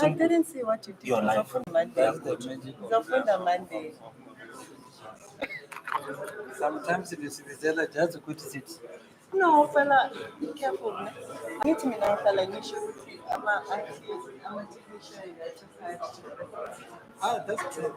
I didn't see what you did. Your life. That's the Monday. Sometimes it is just a good sit. No, fella, be careful. I need to know, fella, you should. I'm a technician. I just have to. Ah, that's true.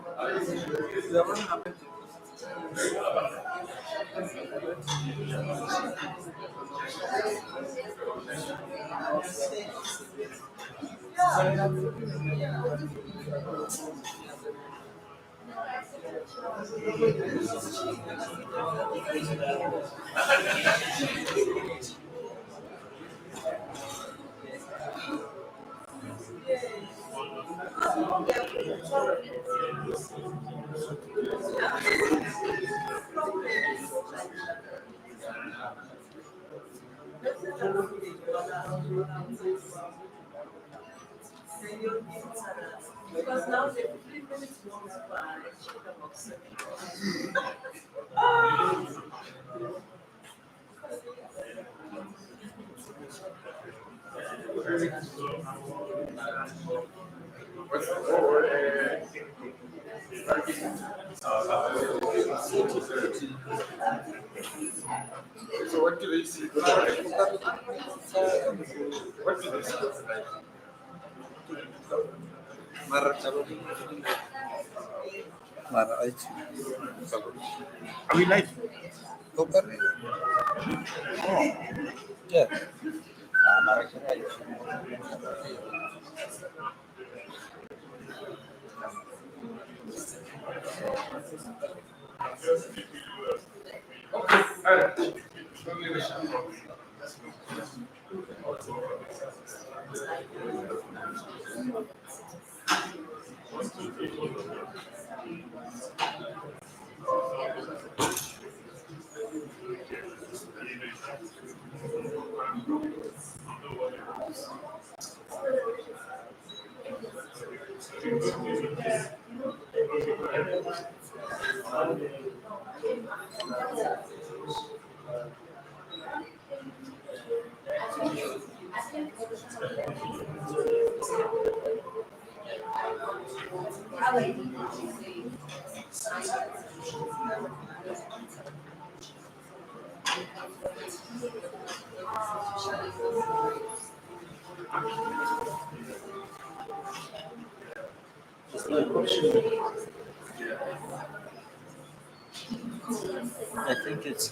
Because now the 3 minutes goes by. So what do they see? What do they see? Are we live? Yeah. I think it's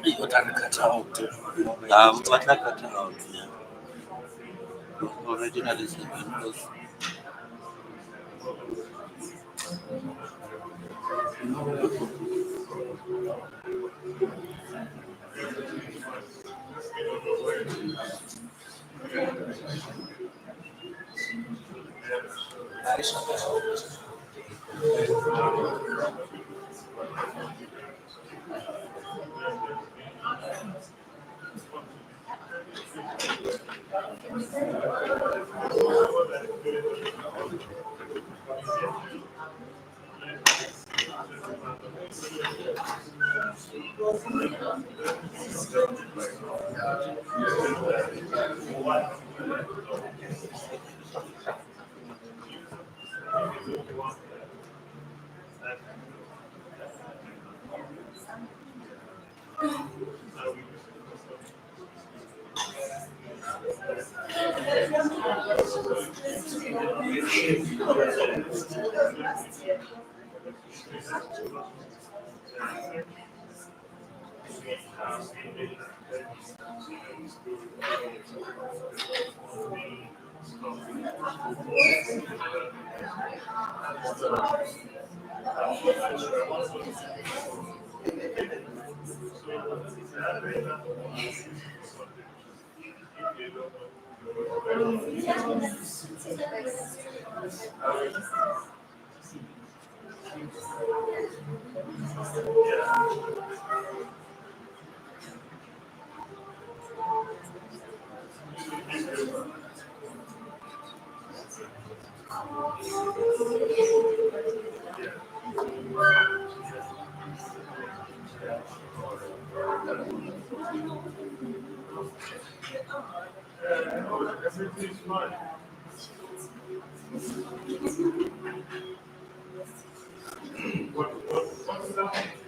you can cut out. What I cut out, yeah. Originally, because Everything's fine. What's that?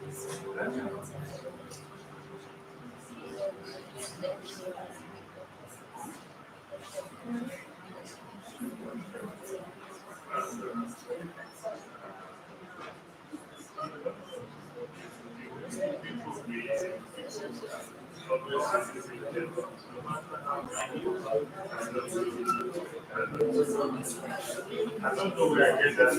I don't know where I get that.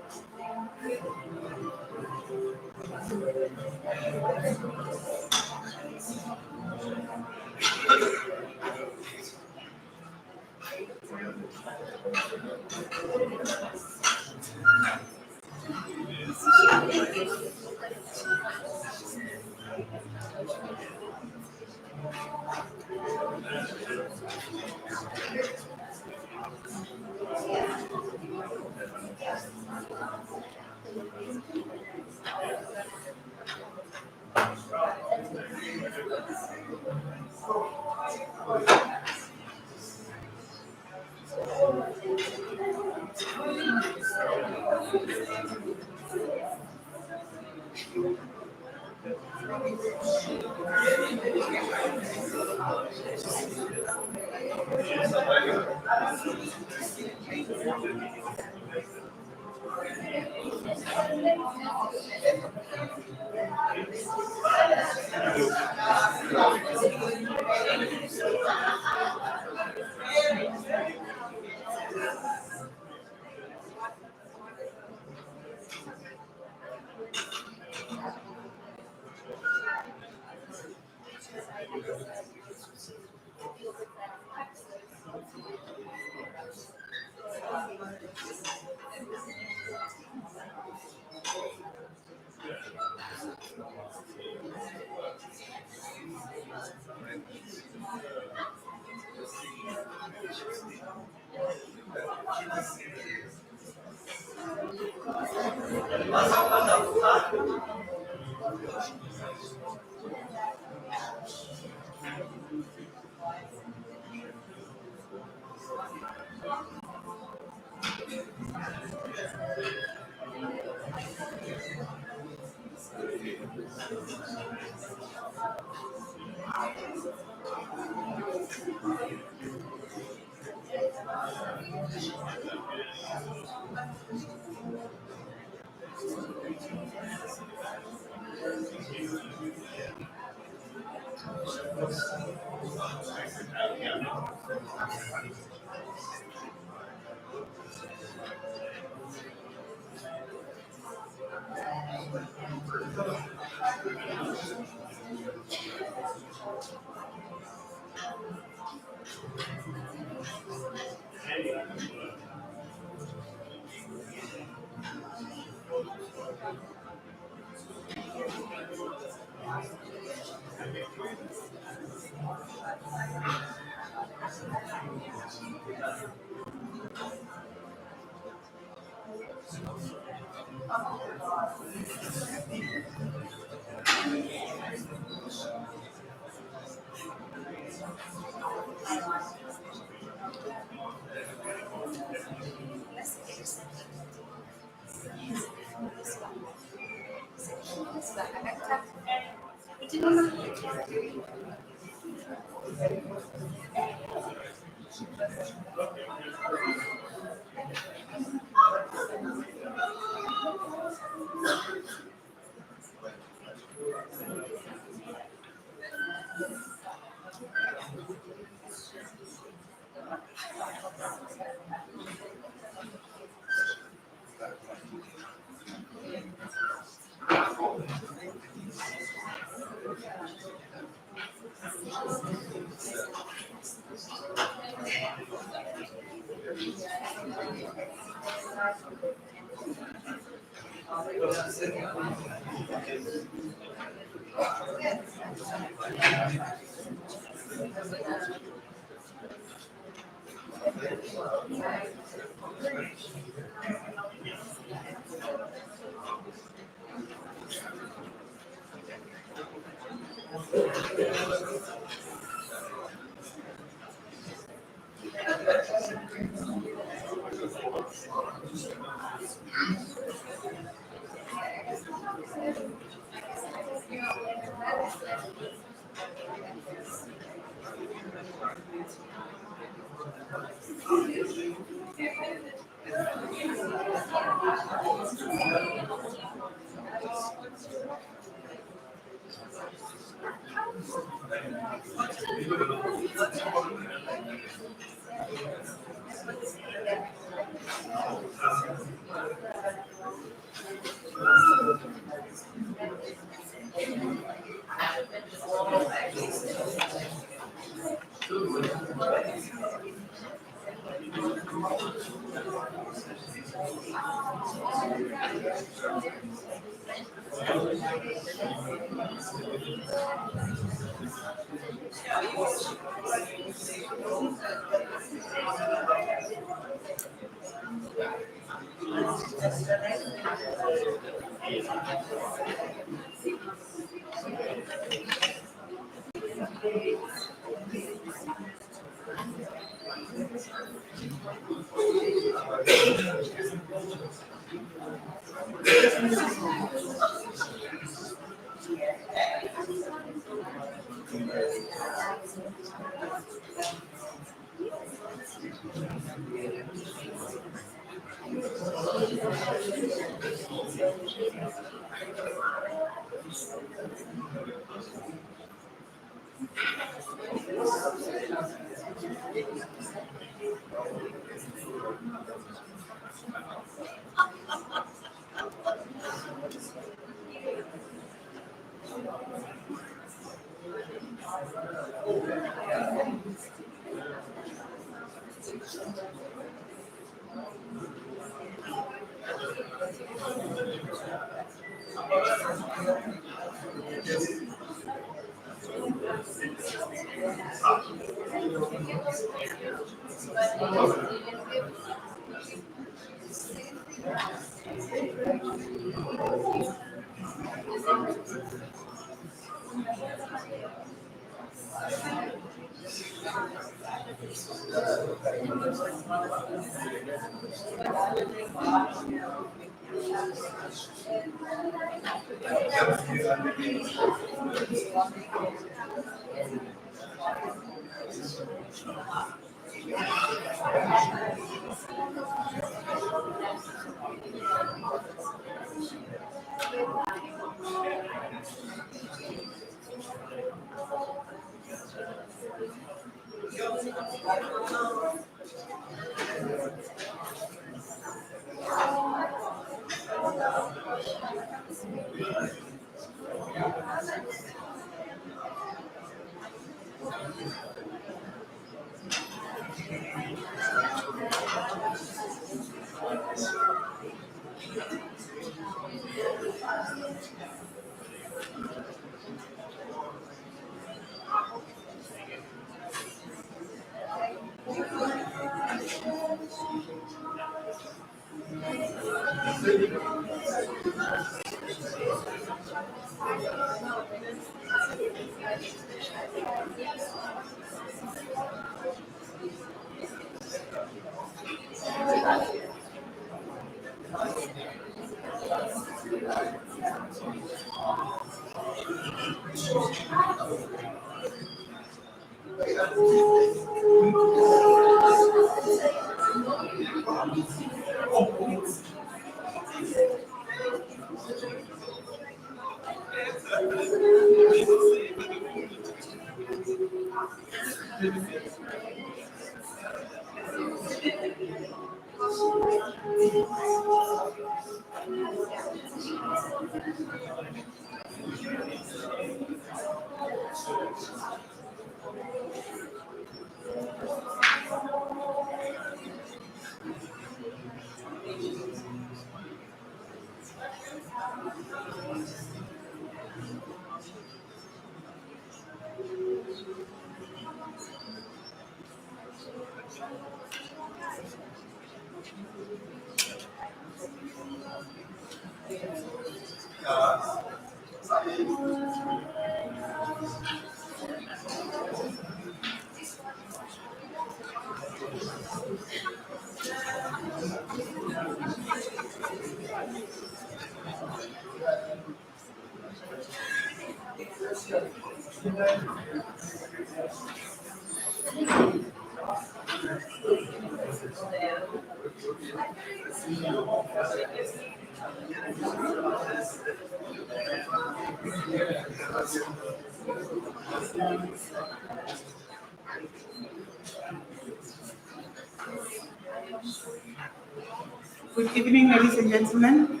Good evening, ladies and gentlemen.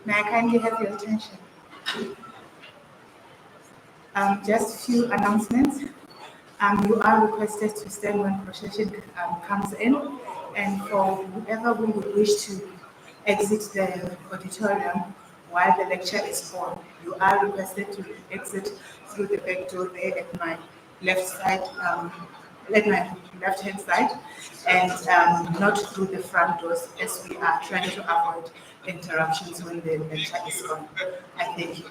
May I kindly have your attention? Just a few announcements. You are requested to stand when procession comes in, and for whoever who would wish to exit the auditorium while the lecture is on, you are requested to exit through the back door there at my left side, at my left-hand side, and not through the front doors, as we are trying to avoid interruptions when the lecture is on. I thank you.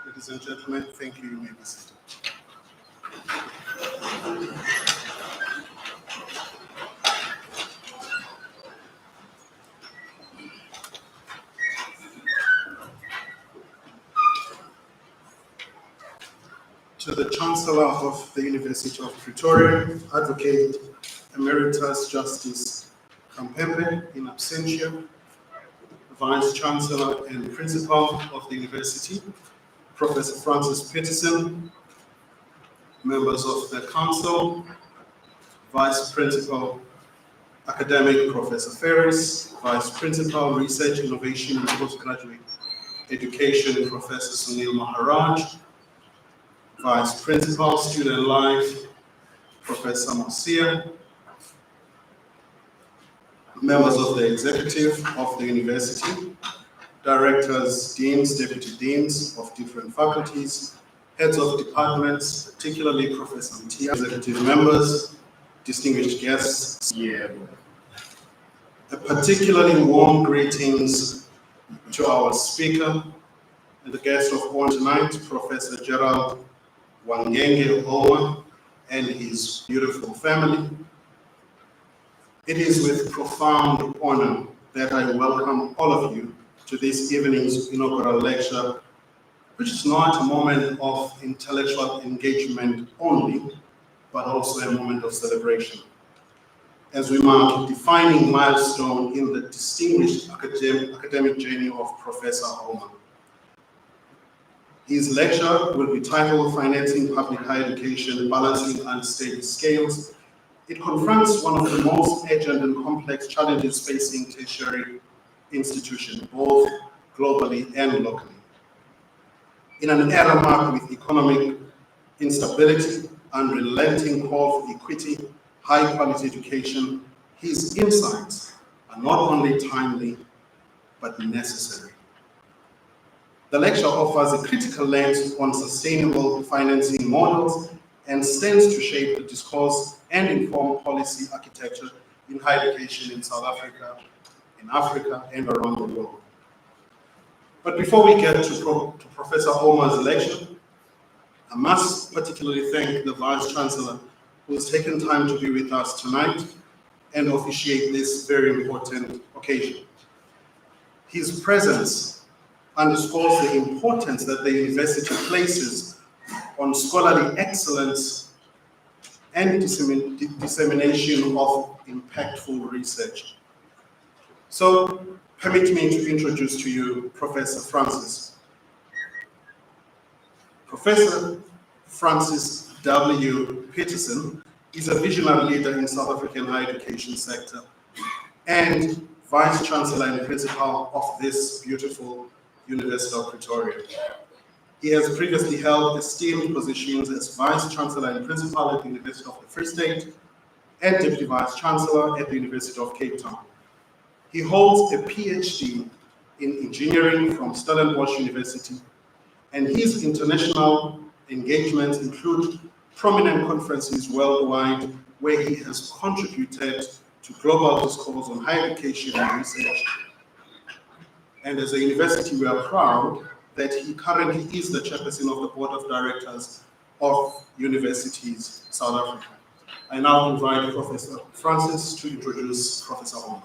Ladies and gentlemen, thank you. You may be seated. To the Chancellor of the University of Pretoria, Advocate Emeritus Justice Kampembe in absentia, Vice Chancellor and Principal of the University, Professor Francis Peterson, members of the Council, Vice Principal Academic Professor Ferris, Vice Principal, Research, Innovation and Postgraduate Education, Professor Sunil Maharaj, Vice Principal, Student Life, Professor Mosia, members of the executive of the university, directors, deans, deputy deans of different faculties, heads of departments, particularly Professor Mtia, executive members, distinguished guests. A particularly warm greetings to our speaker and the guest of honor tonight, Professor Gerald Wangenge Ouma and his beautiful family. It is with profound honor that I welcome all of you to this evening's inaugural lecture, which is not a moment of intellectual engagement only, but also a moment of celebration, as we mark a defining milestone in the distinguished academic journey of Professor Ouma. His lecture will be titled Financing Public Higher Education, Balancing Unsteady Scales. It confronts one of the most urgent and complex challenges facing tertiary institutions, both globally and locally. In an era marked with economic instability, unrelenting call for equity, high-quality education, his insights are not only timely, but necessary. The lecture offers a critical lens on sustainable financing models and stands to shape the discourse and inform policy architecture in higher education in South Africa, in Africa, and around the world. But before we get to Professor Ouma's lecture, I must particularly thank the Vice Chancellor who has taken time to be with us tonight and officiate this very important occasion. His presence underscores the importance that the university places on scholarly excellence and dissemination of impactful research. So, permit me to introduce to you Professor Francis. Professor Francis W. Peterson is a visionary leader in South African higher education sector and Vice Chancellor and Principal of this beautiful University of Pretoria. He has previously held esteemed positions as Vice Chancellor and Principal at the University of the Free State and Deputy Vice Chancellor at the University of Cape Town. He holds a PhD in engineering from Stellenbosch University, and his international engagements include prominent conferences worldwide where he has contributed to global discourse on higher education and research. And as a university, we are proud that he currently is the chairperson of the Board of Directors of Universities South Africa. I now invite Professor Francis to introduce Professor Ouma.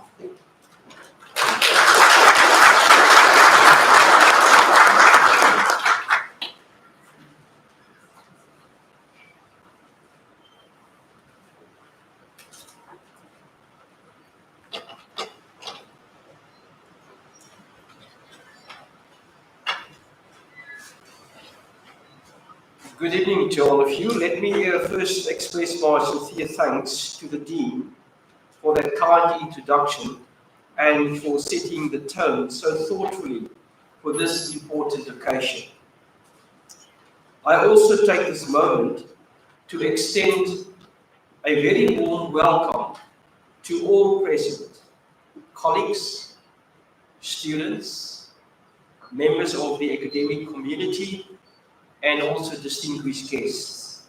Good evening to all of you. Let me first express my sincere thanks to the Dean for that kind introduction and for setting the tone so thoughtfully for this important occasion. I also take this moment to extend a very warm welcome to all present, colleagues, students, members of the academic community, and also distinguished guests.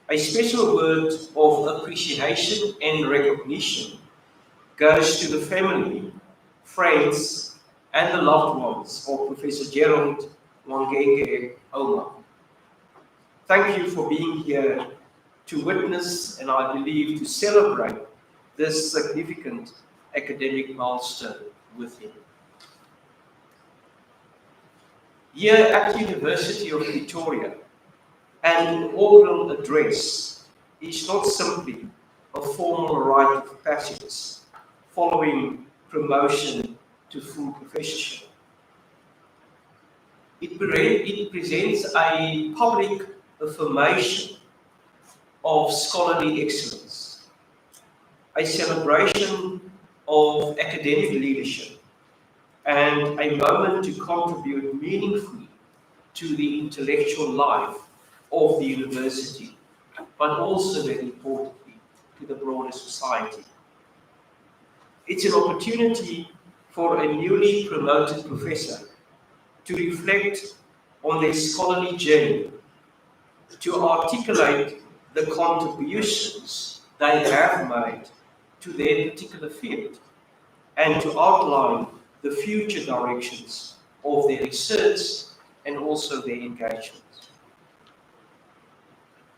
A special word of appreciation and recognition goes to the family, friends, and the loved ones of Professor Gerald Wangenge Ouma. Thank you for being here to witness, and I believe to celebrate, this significant academic milestone with him. Here at University of Pretoria, an inaugural address is not simply a formal rite of passage following promotion to full professorship. It presents a public affirmation of scholarly excellence, a celebration of academic leadership, and a moment to contribute meaningfully to the intellectual life of the university, but also, very importantly, to the broader society. It's an opportunity for a newly promoted professor to reflect on their scholarly journey, to articulate the contributions they have made to their particular field, and to outline the future directions of their research and also their engagement.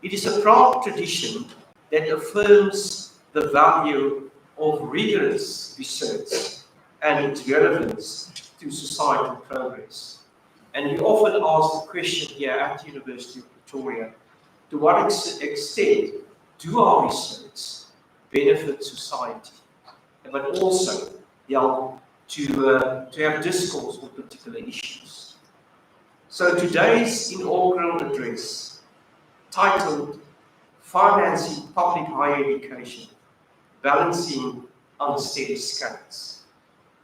It is a proud tradition that affirms the value of rigorous research and its relevance to societal progress. And we often ask the question here at the University of Pretoria, to what extent do our research benefit society, but also help to have discourse on particular issues? So today's inaugural address, titled Financing Public Higher Education, Balancing Unsteady Scales,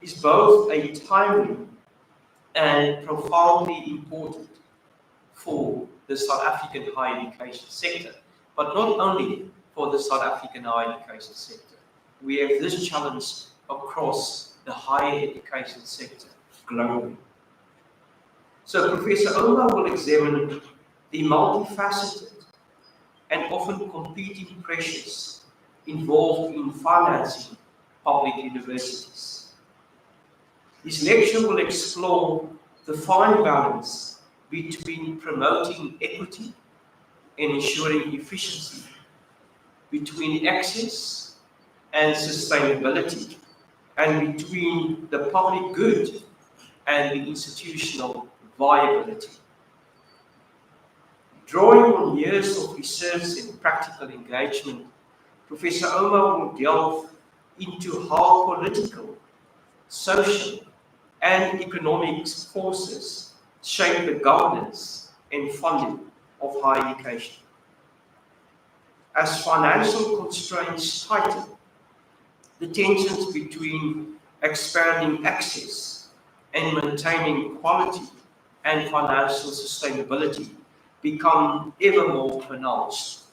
is both a timely and profoundly important for the South African higher education sector, but not only for the South African higher education sector. We have this challenge across the higher education sector globally. So Professor Ouma will examine the multifaceted and often competing pressures involved in financing public universities. His lecture will explore the fine balance between promoting equity and ensuring efficiency, between access and sustainability, and between the public good and the institutional viability. Drawing on years of research and practical engagement, Professor Ouma will delve into how political, social, and economic forces shape the governance and funding of higher education. As financial constraints tighten, the tensions between expanding access and maintaining quality and financial sustainability become ever more pronounced.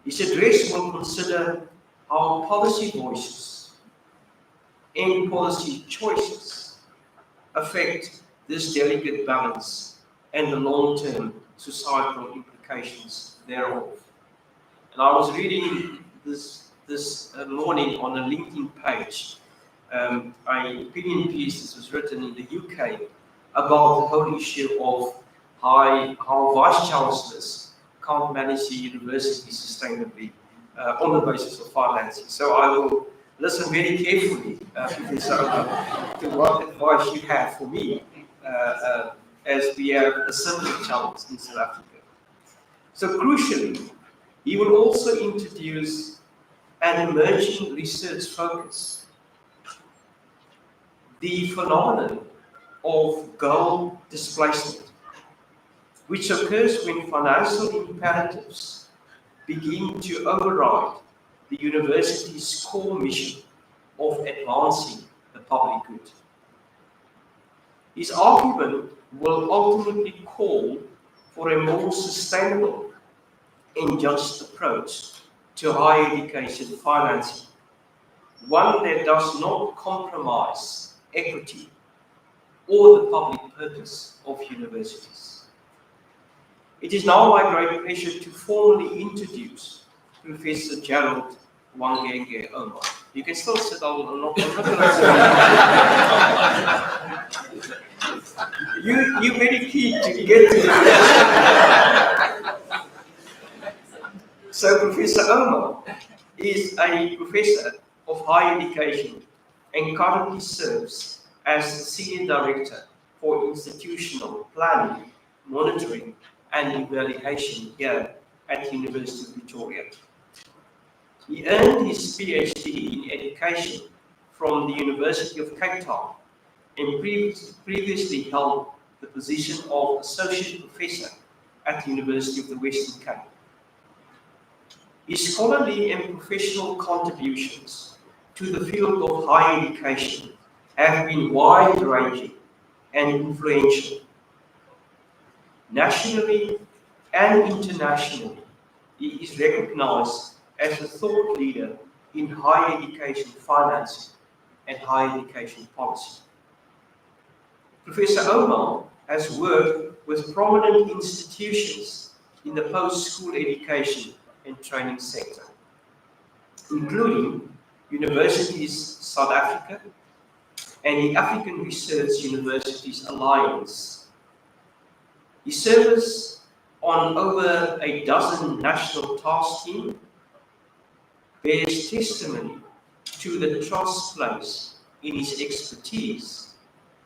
His address will consider how policy voices and policy choices affect this delicate balance and the long-term societal implications thereof. And I was reading this morning on a LinkedIn page, an opinion piece that was written in the UK about the whole issue of how vice chancellors can't manage the university sustainably on the basis of financing. So I will listen very carefully, Professor Ouma, to what advice you have for me as we have a similar challenge in South Africa. So crucially, he will also introduce an emerging research focus, the phenomenon of goal displacement, which occurs when financial imperatives begin to override the university's core mission of advancing the public good. His argument will ultimately call for a more sustainable and just approach to higher education financing, one that does not compromise equity or the public purpose of universities. It is now my great pleasure to formally introduce Professor Gerald Wangenge Ouma. You can still sit down. I'm not going to sit. You're very keen to get to it. So Professor Ouma is a professor of higher education and currently serves as the Senior Director for Institutional Planning, Monitoring and Evaluation here at the University of Pretoria. He earned his PhD in Education from the University of Cape Town and previously held the position of Associate Professor at the University of the Western Cape. His scholarly and professional contributions to the field of higher education have been wide-ranging and influential. Nationally and internationally, he is recognized as a thought leader in higher education financing and higher education policy. Professor Ouma has worked with prominent institutions in the post-school education and training sector, including Universities South Africa and the African Research Universities Alliance. His service on over a dozen national task teams bears testimony to the trust placed in his expertise,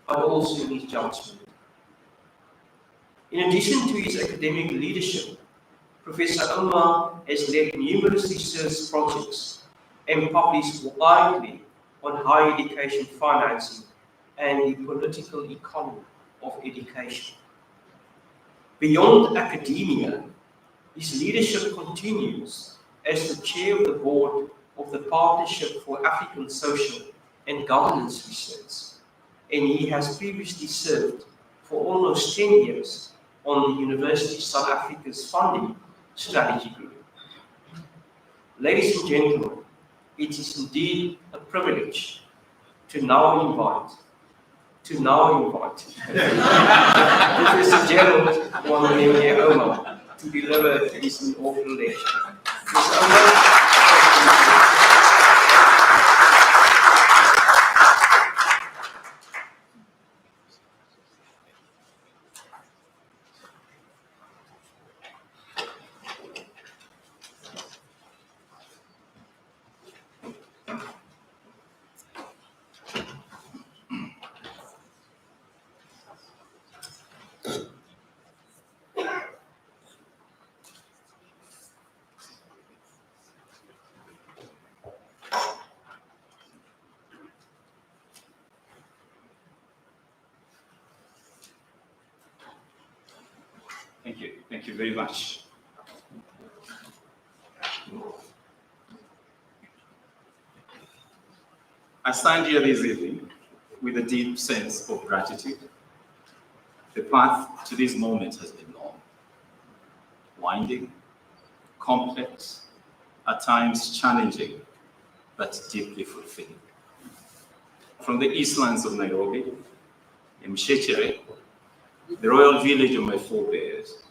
but also in his judgment. In addition to his academic leadership, Professor Ouma has led numerous research projects and published widely on higher education financing and the political economy of education. Beyond academia, his leadership continues as the chair of the board of the Partnership for African Social and Governance Research, and he has previously served for almost 10 years on the University of South Africa's funding strategy group. Ladies and gentlemen, it is indeed a privilege to now invite Professor Gerald Wangenge Ouma to deliver his inaugural lecture. Professor Ouma. Thank you very much. I stand here this evening with a deep sense of gratitude. The path to this moment has been long, winding, complex, at times challenging, but deeply fulfilling. From the eastlands of Nairobi, in Mshechere, the royal village of my forebears,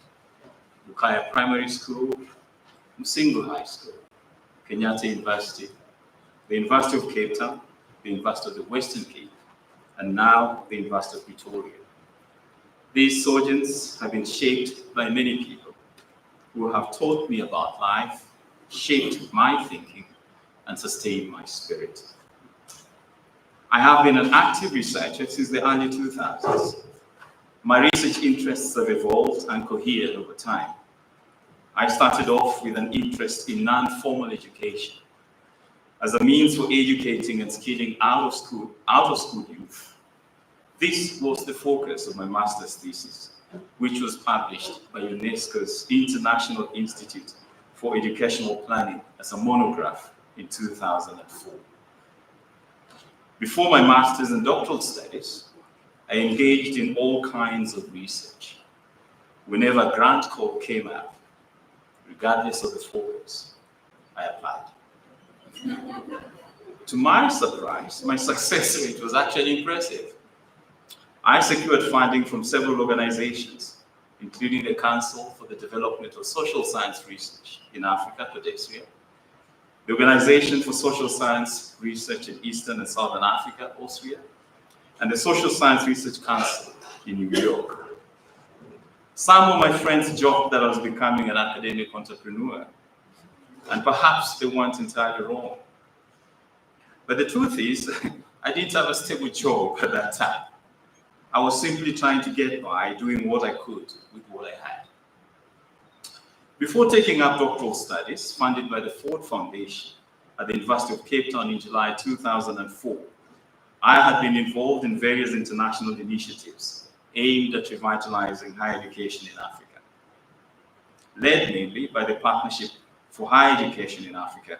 Lukaya Primary School, Msingu High School, Kenyatta University, the University of Cape Town, the University of the Western Cape, and now the University of Pretoria. These sojourns have been shaped by many people who have taught me about life, shaped my thinking, and sustained my spirit. I have been an active researcher since the early 2000s. My research interests have evolved and cohered over time. I started off with an interest in non-formal education as a means for educating and skilling out of school youth. This was the focus of my master's thesis, which was published by UNESCO's International Institute for Educational Planning as a monograph in 2004. Before my master's and doctoral studies, I engaged in all kinds of research. Whenever a grant call came up, regardless of the focus, I applied. To my surprise, my success rate was actually impressive. I secured funding from several organizations, including the Council for the Development of Social Science Research in Africa, CODESRIA, the Organization for Social Science Research in Eastern and Southern Africa, OSRIA, and the Social Science Research Council in New York. Some of my friends joked that I was becoming an academic entrepreneur, and perhaps they weren't entirely wrong. But the truth is, I didn't have a stable job at that time. I was simply trying to get by, doing what I could with what I had. Before taking up doctoral studies, funded by the Ford Foundation at the University of Cape Town in July 2004, I had been involved in various international initiatives aimed at revitalizing higher education in Africa, led mainly by the Partnership for higher education in Africa.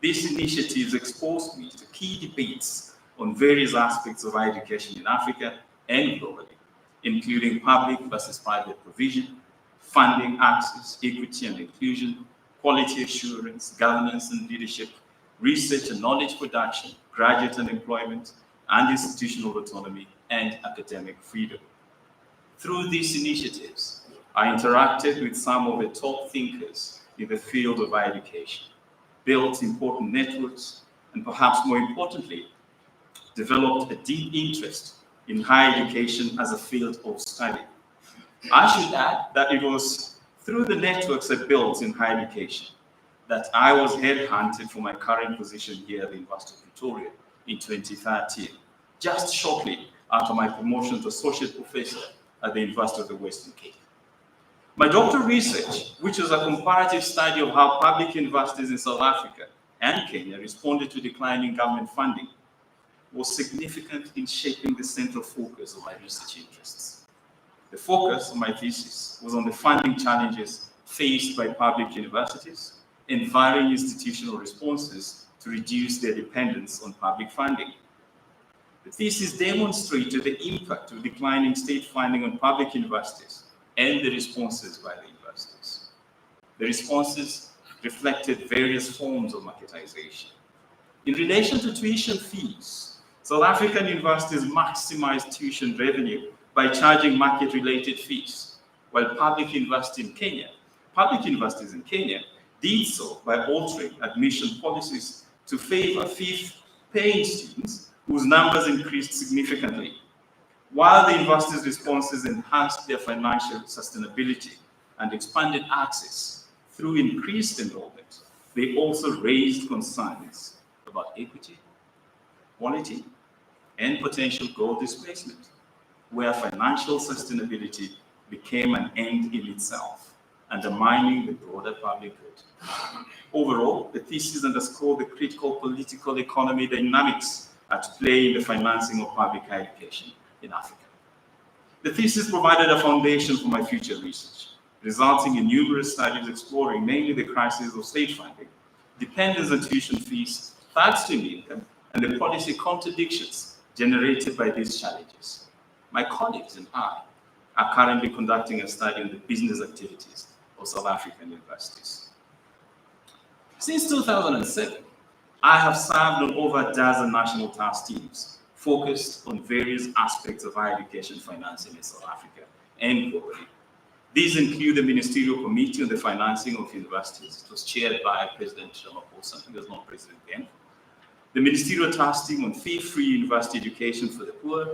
These initiatives exposed me to key debates on various aspects of higher education in Africa and globally, including public versus private provision, funding access, equity and inclusion, quality assurance, governance and leadership, research and knowledge production, graduate and employment, and institutional autonomy and academic freedom. Through these initiatives, I interacted with some of the top thinkers in the field of higher education, built important networks, and perhaps more importantly, developed a deep interest in higher education as a field of study. I should add that it was through the networks I built in higher education that I was headhunted for my current position here at the University of Pretoria in 2013, just shortly after my promotion to associate professor at the University of the Western Cape. My doctoral research, which was a comparative study of how public universities in South Africa and Kenya responded to declining government funding, was significant in shaping the central focus of my research interests. The focus of my thesis was on the funding challenges faced by public universities and varying institutional responses to reduce their dependence on public funding. The thesis demonstrated the impact of declining state funding on public universities and the responses by the universities. The responses reflected various forms of marketization. In relation to tuition fees, South African universities maximized tuition revenue by charging market-related fees, while public universities in Kenya did so by altering admission policies to favor fee-paying students whose numbers increased significantly. While the universities' responses enhanced their financial sustainability and expanded access through increased enrollment, they also raised concerns about equity, quality, and potential goal displacement, where financial sustainability became an end in itself, undermining the broader public good. Overall, the thesis underscored the critical political economy dynamics at play in the financing of public higher education in Africa. The thesis provided a foundation for my future research, resulting in numerous studies exploring mainly the crisis of state funding, dependence on tuition fees, third stream income, and the policy contradictions generated by these challenges. My colleagues and I are currently conducting a study on the business activities of South African universities. Since 2007, I have served on over a dozen national task teams focused on various aspects of higher education financing in South Africa and globally. These include the Ministerial Committee on the Financing of Universities. It was chaired by President Ramaphosa, who was not president then. The Ministerial Task Team on Fee-Free University Education for the Poor,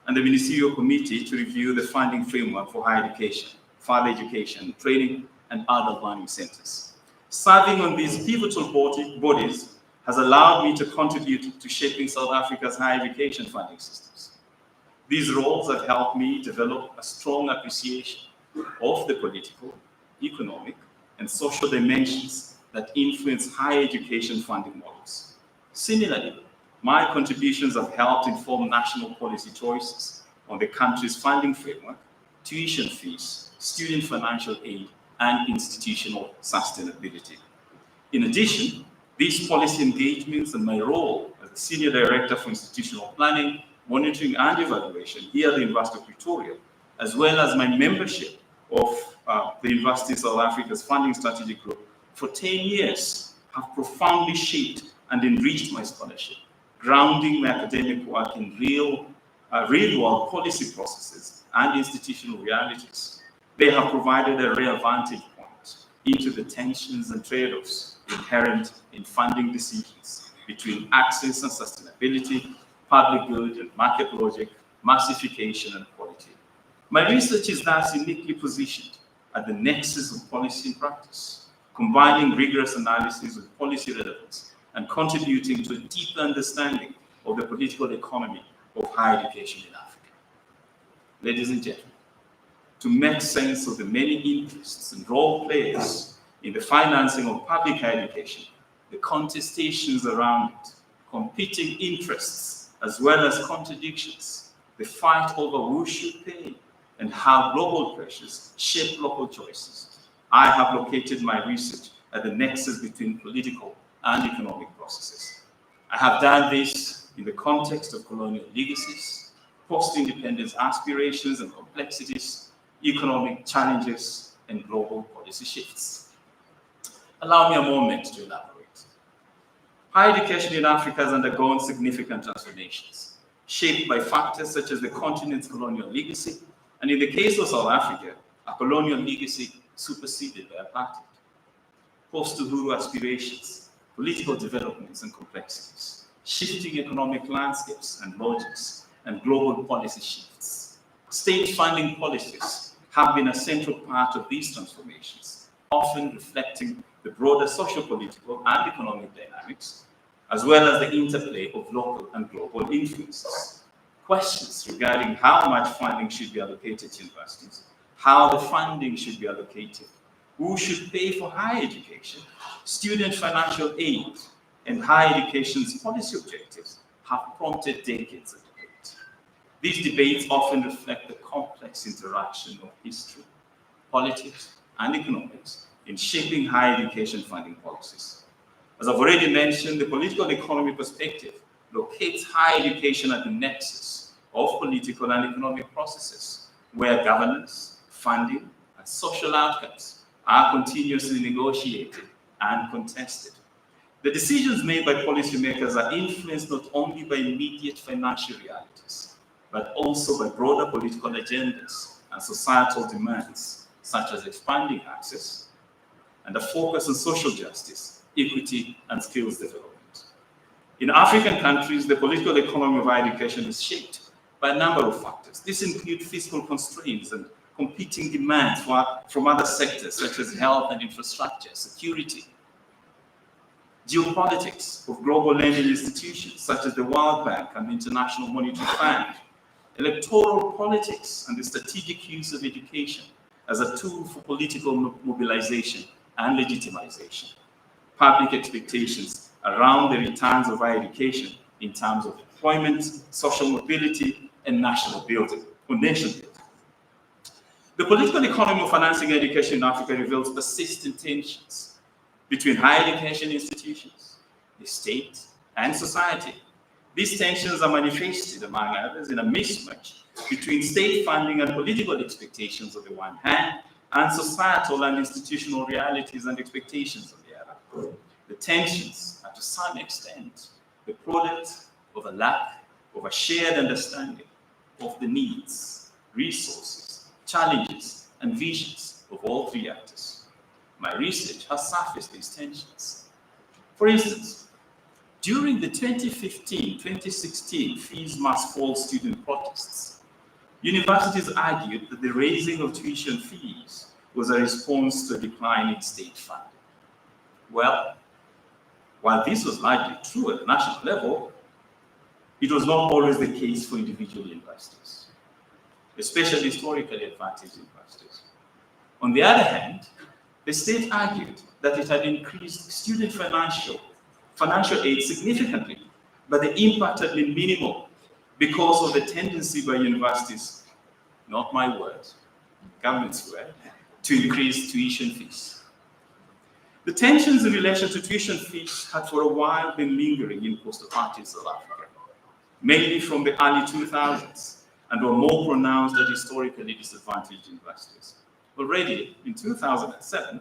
and the Ministerial Committee to review the funding framework for higher education, further education, training, and other learning centers. Serving on these pivotal bodies has allowed me to contribute to shaping South Africa's higher education funding systems. These roles have helped me develop a strong appreciation of the political, economic, and social dimensions that influence higher education funding models. Similarly, my contributions have helped inform national policy choices on the country's funding framework, tuition fees, student financial aid, and institutional sustainability. In addition, these policy engagements and my role as the Senior Director for Institutional Planning, Monitoring and Evaluation here at the University of Pretoria, as well as my membership of the University of South Africa's Funding Strategy Group for 10 years, have profoundly shaped and enriched my scholarship, grounding my academic work in real-world policy processes and institutional realities. They have provided a rare vantage point into the tensions and trade-offs inherent in funding decisions between access and sustainability, public good and market logic, massification and quality. My research is thus uniquely positioned at the nexus of policy and practice, combining rigorous analysis with policy relevance and contributing to a deeper understanding of the political economy of higher education in Africa. Ladies and gentlemen, to make sense of the many interests and role players in the financing of public higher education, the contestations around it, competing interests, as well as contradictions, the fight over who should pay, and how global pressures shape local choices, I have located my research at the nexus between political and economic processes. I have done this in the context of colonial legacies, post-independence aspirations and complexities, economic challenges, and global policy shifts. Allow me a moment to elaborate. Higher education in Africa has undergone significant transformations, shaped by factors such as the continent's colonial legacy, and in the case of South Africa, a colonial legacy superseded by apartheid. Post-Uhuru aspirations, political developments and complexities, shifting economic landscapes and logics, and global policy shifts. State funding policies have been a central part of these transformations, often reflecting the broader socio-political and economic dynamics, as well as the interplay of local and global influences. Questions regarding how much funding should be allocated to universities, how the funding should be allocated, who should pay for higher education, student financial aid, and higher education's policy objectives have prompted decades of debate. These debates often reflect the complex interaction of history, politics, and economics in shaping higher education funding policies. As I've already mentioned, the political economy perspective locates higher education at the nexus of political and economic processes, where governance, funding, and social outcomes are continuously negotiated and contested. The decisions made by policymakers are influenced not only by immediate financial realities, but also by broader political agendas and societal demands, such as expanding access and a focus on social justice, equity, and skills development. In African countries, the political economy of higher education is shaped by a number of factors. This includes fiscal constraints and competing demands from other sectors, such as health and infrastructure, security, geopolitics of global lending institutions, such as the World Bank and the International Monetary Fund, electoral politics and the strategic use of education as a tool for political mobilization and legitimization, public expectations around the returns of higher education in terms of employment, social mobility, and national building, or nation building. The political economy of financing education in Africa reveals persistent tensions between higher education institutions, the state, and society. These tensions are manifested, among others, in a mismatch between state funding and political expectations on the one hand, and societal and institutional realities and expectations on the other. The tensions are to some extent the product of a lack of a shared understanding of the needs, resources, challenges, and visions of all three actors. My research has surfaced these tensions. For instance, during the 2015-2016 fees must fall student protests, universities argued that the raising of tuition fees was a response to a decline in state funding. Well, while this was largely true at the national level, it was not always the case for individual universities, especially historically advantaged universities. On the other hand, the state argued that it had increased student financial aid significantly, but the impact had been minimal because of the tendency by universities, not my words, government's word, to increase tuition fees. The tensions in relation to tuition fees had for a while been lingering in post-apartheid South Africa, mainly from the early 2000s, and were more pronounced at historically disadvantaged universities. Already in 2007,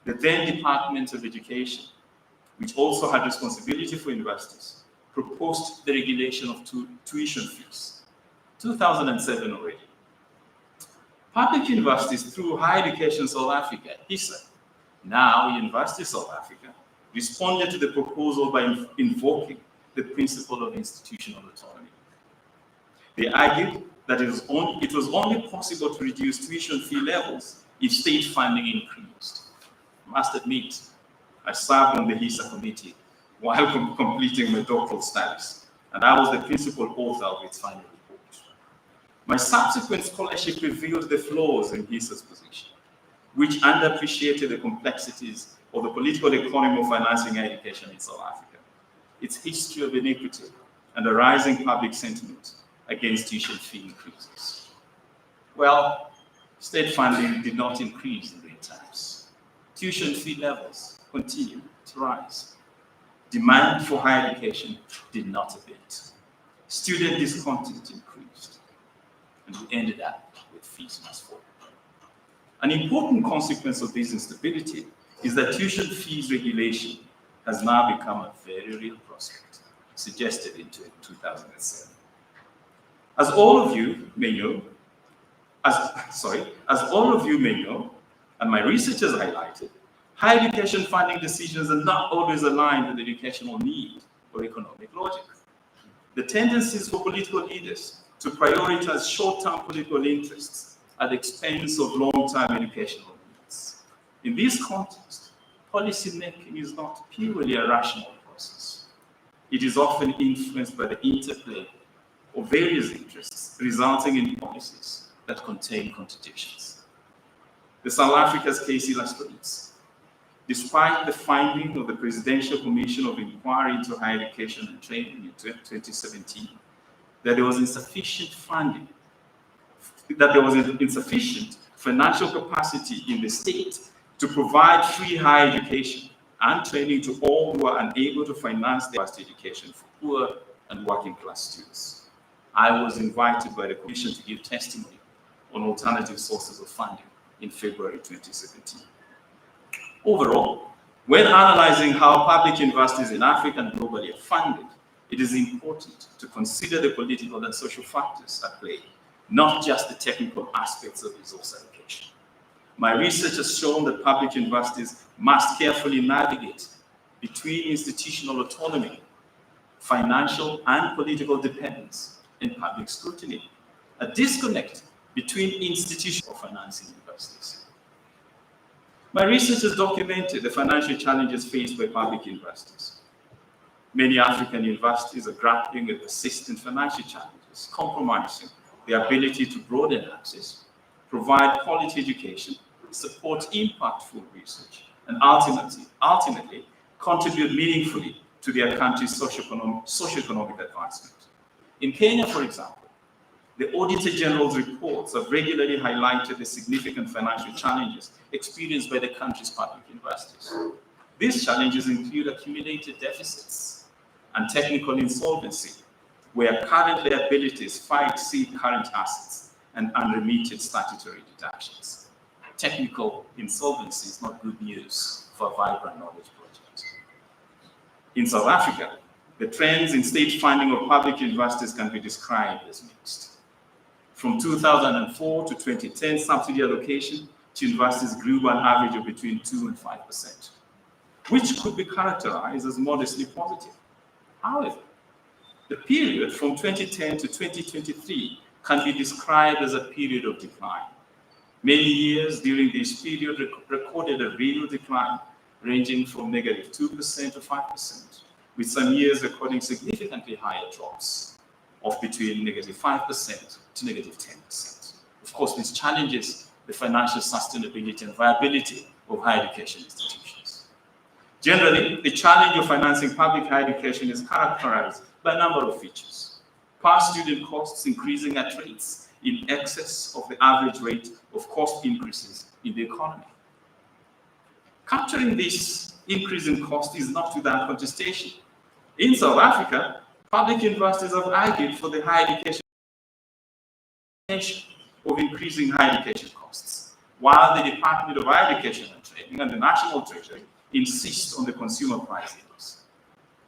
the then Department of Education, which also had responsibility for universities, proposed the regulation of tuition fees. 2007 already. Public universities through Higher Education South Africa, HISA, now University South Africa, responded to the proposal by invoking the principle of institutional autonomy. They argued that it was only possible to reduce tuition fee levels if state funding increased. I must admit, I served on the HISA committee while completing my doctoral studies, and I was the principal author of its final report. My subsequent scholarship revealed the flaws in HISA's position, which underappreciated the complexities of the political economy of financing education in South Africa, its history of inequity, and a rising public sentiment against tuition fee increases. Well, state funding did not increase in real terms. Tuition fee levels continued to rise. Demand for higher education did not abate. Student discontent increased, and we ended up with fees must fall. An important consequence of this instability is that tuition fees regulation has now become a very real prospect, suggested in 2007. As all of you may know, and my research has highlighted, higher education funding decisions are not always aligned with educational need or economic logic. The tendencies for political leaders to prioritize short-term political interests at the expense of long-term educational needs. In this context, policy making is not purely a rational process. It is often influenced by the interplay of various interests, resulting in policies that contain contradictions. The South Africa's case illustrates, despite the finding of the Presidential Commission of Inquiry into Higher Education and Training in 2017, that there was insufficient funding, that there was insufficient financial capacity in the state to provide free higher education and training to all who are unable to finance their education for poor and working class students. I was invited by the Commission to give testimony on alternative sources of funding in February 2017. Overall, when analyzing how public universities in Africa and globally are funded, it is important to consider the political and social factors at play, not just the technical aspects of resource allocation. My research has shown that public universities must carefully navigate between institutional autonomy, financial and political dependence, and public scrutiny, a disconnect between institutional financing universities. My research has documented the financial challenges faced by public universities. Many African universities are grappling with persistent financial challenges, compromising their ability to broaden access, provide quality education, support impactful research, and ultimately contribute meaningfully to their country's socio-economic advancement. In Kenya, for example, the Auditor General's reports have regularly highlighted the significant financial challenges experienced by the country's public universities. These challenges include accumulated deficits and technical insolvency, where current liabilities far exceed current assets and unremitted statutory deductions. Technical insolvency is not good news for a vibrant knowledge project. In South Africa, the trends in state funding of public universities can be described as mixed. From 2004 to 2010, subsidy allocation to universities grew by an average of between 2 and 5%, which could be characterized as modestly positive. However, the period from 2010 to 2023 can be described as a period of decline. Many years during this period recorded a real decline, ranging from -2% to 5%, with some years recording significantly higher drops of between -5% to -10%. Of course, this challenges the financial sustainability and viability of higher education institutions. Generally, the challenge of financing public higher education is characterized by a number of features. Per student costs increasing at rates in excess of the average rate of cost increases in the economy. Capturing this increase in cost is not without contestation. In South Africa, public universities have argued for the higher education of increasing higher education costs, while the Department of Higher Education and Training and the National Treasury insist on the consumer price index.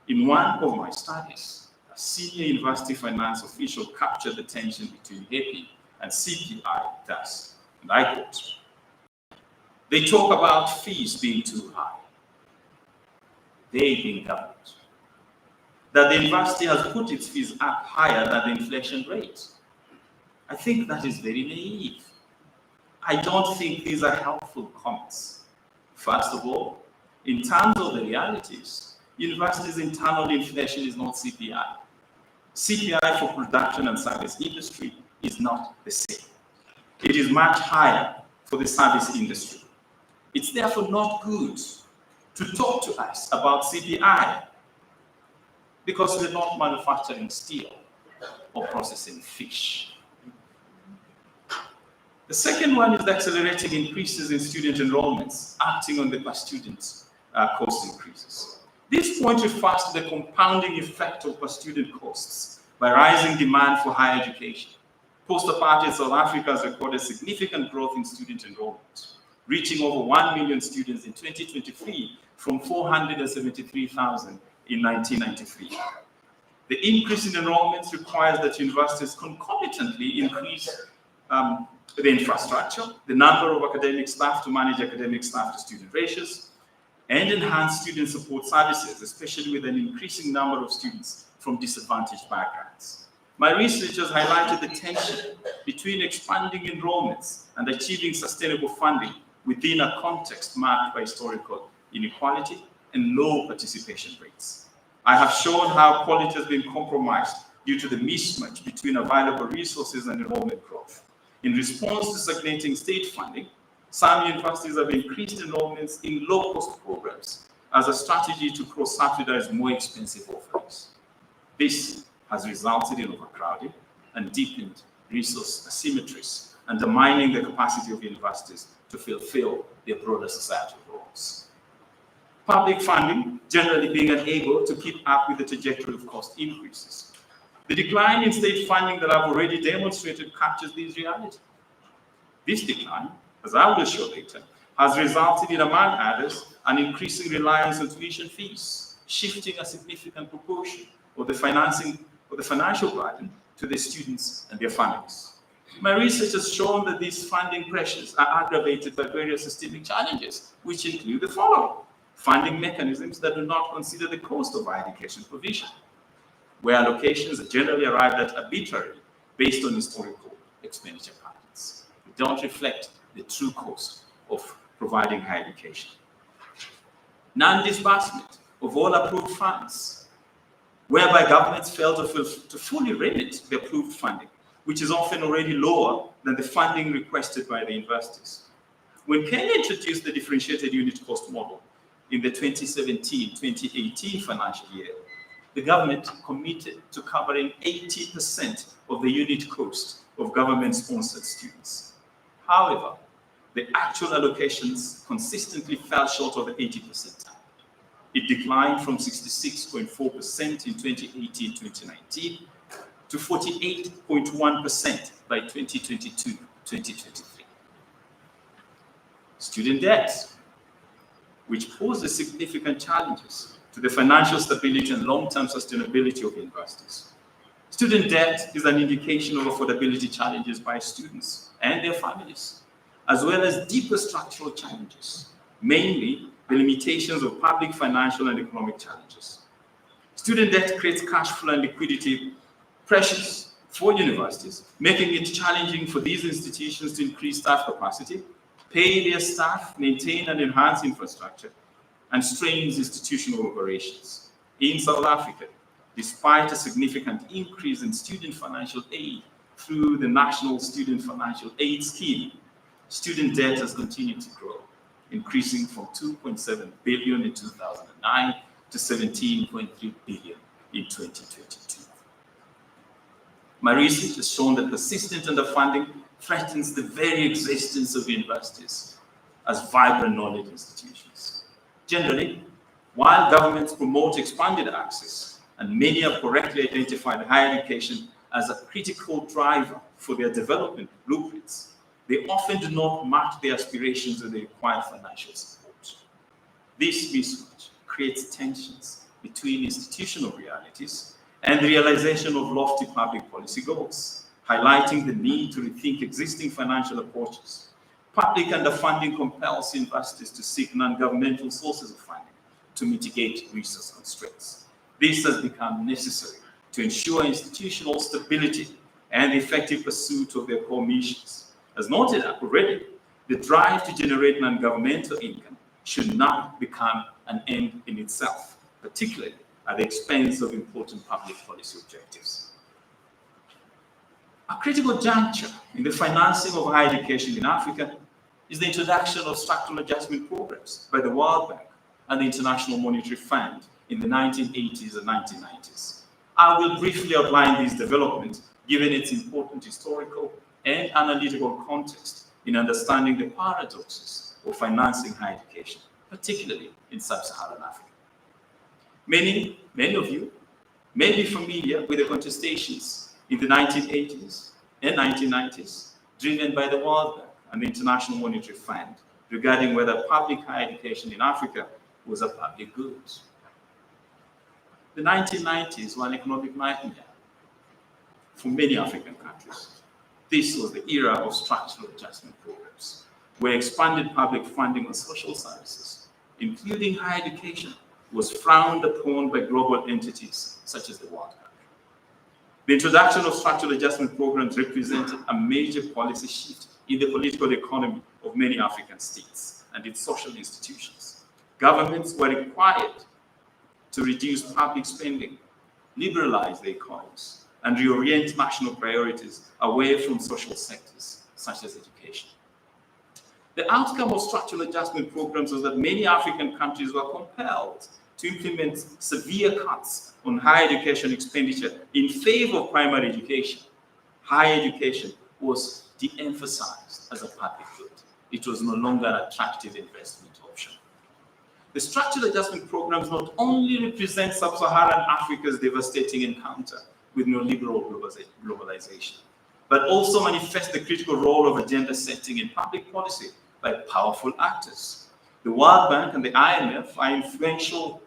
In one of my studies, a senior university finance official captured the tension between HEPI and CPI thus, and I quote, "They talk about fees being too high, they being government, that the university has put its fees up higher than the inflation rate. I think that is very naive. I don't think these are helpful comments. First of all, in terms of the realities, universities' internal inflation is not CPI. CPI for production and service industry is not the same. It is much higher for the service industry. It's therefore not good to talk to us about CPI because we're not manufacturing steel or processing fish." The second one is the accelerating increases in student enrollments, acting on the per student cost increases. This point refers to the compounding effect of per student costs by rising demand for higher education. Post-apartheid South Africa has recorded significant growth in student enrollment, reaching over 1 million students in 2023 from 473,000 in 1993. The increase in enrollments requires that universities concomitantly increase the infrastructure, the number of academic staff to manage academic staff to student ratios, and enhance student support services, especially with an increasing number of students from disadvantaged backgrounds. My research has highlighted the tension between expanding enrollments and achieving sustainable funding within a context marked by historical inequality and low participation rates. I have shown how quality has been compromised due to the mismatch between available resources and enrollment growth. In response to stagnating state funding, some universities have increased enrollments in low-cost programs as a strategy to cross-subsidize more expensive offerings. This has resulted in overcrowding and deepened resource asymmetries, undermining the capacity of universities to fulfill their broader societal roles. Public funding generally being unable to keep up with the trajectory of cost increases. The decline in state funding that I've already demonstrated captures these realities. This decline, as I will show later, has resulted in, among others, an increasing reliance on tuition fees, shifting a significant proportion of the financial burden to the students and their families. My research has shown that these funding pressures are aggravated by various systemic challenges, which include the following: funding mechanisms that do not consider the cost of higher education provision, where allocations are generally arrived at arbitrarily based on historical expenditure patterns. They don't reflect the true cost of providing higher education. Non-disbursement of all approved funds, whereby governments fail to fully remit the approved funding, which is often already lower than the funding requested by the universities. When Kenya introduced the differentiated unit cost model in the 2017-2018 financial year, the government committed to covering 80% of the unit cost of government-sponsored students. However, the actual allocations consistently fell short of the 80% target. It declined from 66.4% in 2018-2019 to 48.1% by 2022-2023. Student debt, which poses significant challenges to the financial stability and long-term sustainability of universities. Student debt is an indication of affordability challenges by students and their families, as well as deeper structural challenges, mainly the limitations of public financial and economic challenges. Student debt creates cash flow and liquidity pressures for universities, making it challenging for these institutions to increase staff capacity, pay their staff, maintain and enhance infrastructure, and strains institutional operations. In South Africa, despite a significant increase in student financial aid through the National Student Financial Aid Scheme, student debt has continued to grow, increasing from 2.7 billion in 2009 to 17.3 billion in 2022. My research has shown that persistent underfunding threatens the very existence of universities as vibrant knowledge institutions. Generally, while governments promote expanded access, and many have correctly identified higher education as a critical driver for their development blueprints, they often do not match their aspirations with the required financial support. This mismatch creates tensions between institutional realities and the realization of lofty public policy goals, highlighting the need to rethink existing financial approaches. Public underfunding compels universities to seek non-governmental sources of funding to mitigate resource constraints. This has become necessary to ensure institutional stability and the effective pursuit of their core missions. As noted already, the drive to generate non-governmental income should not become an end in itself, particularly at the expense of important public policy objectives. A critical juncture in the financing of higher education in Africa is the introduction of structural adjustment programs by the World Bank and the International Monetary Fund in the 1980s and 1990s. I will briefly outline these developments given its important historical and analytical context in understanding the paradoxes of financing higher education. particularly in sub-Saharan Africa. Many of you may be familiar with the contestations in the 1980s and 1990s, driven by the World Bank and the International Monetary Fund, regarding whether public higher education in Africa was a public good. The 1990s were an economic nightmare for many African countries. This was the era of structural adjustment programs, where expanded public funding on social services, including higher education, was frowned upon by global entities such as the World Bank. The introduction of structural adjustment programs represented a major policy shift in the political economy of many African states and its social institutions. Governments were required to reduce public spending, liberalize the economies, and reorient national priorities away from social sectors such as education. The outcome of structural adjustment programs was that many African countries were compelled to implement severe cuts on higher education expenditure in favor of primary education. Higher education was de-emphasized as a public good. It was no longer an attractive investment option. The structural adjustment programs not only represent sub-Saharan Africa's devastating encounter with neoliberal globalization, but also manifest the critical role of agenda setting in public policy by powerful actors. The World Bank and the IMF are influential.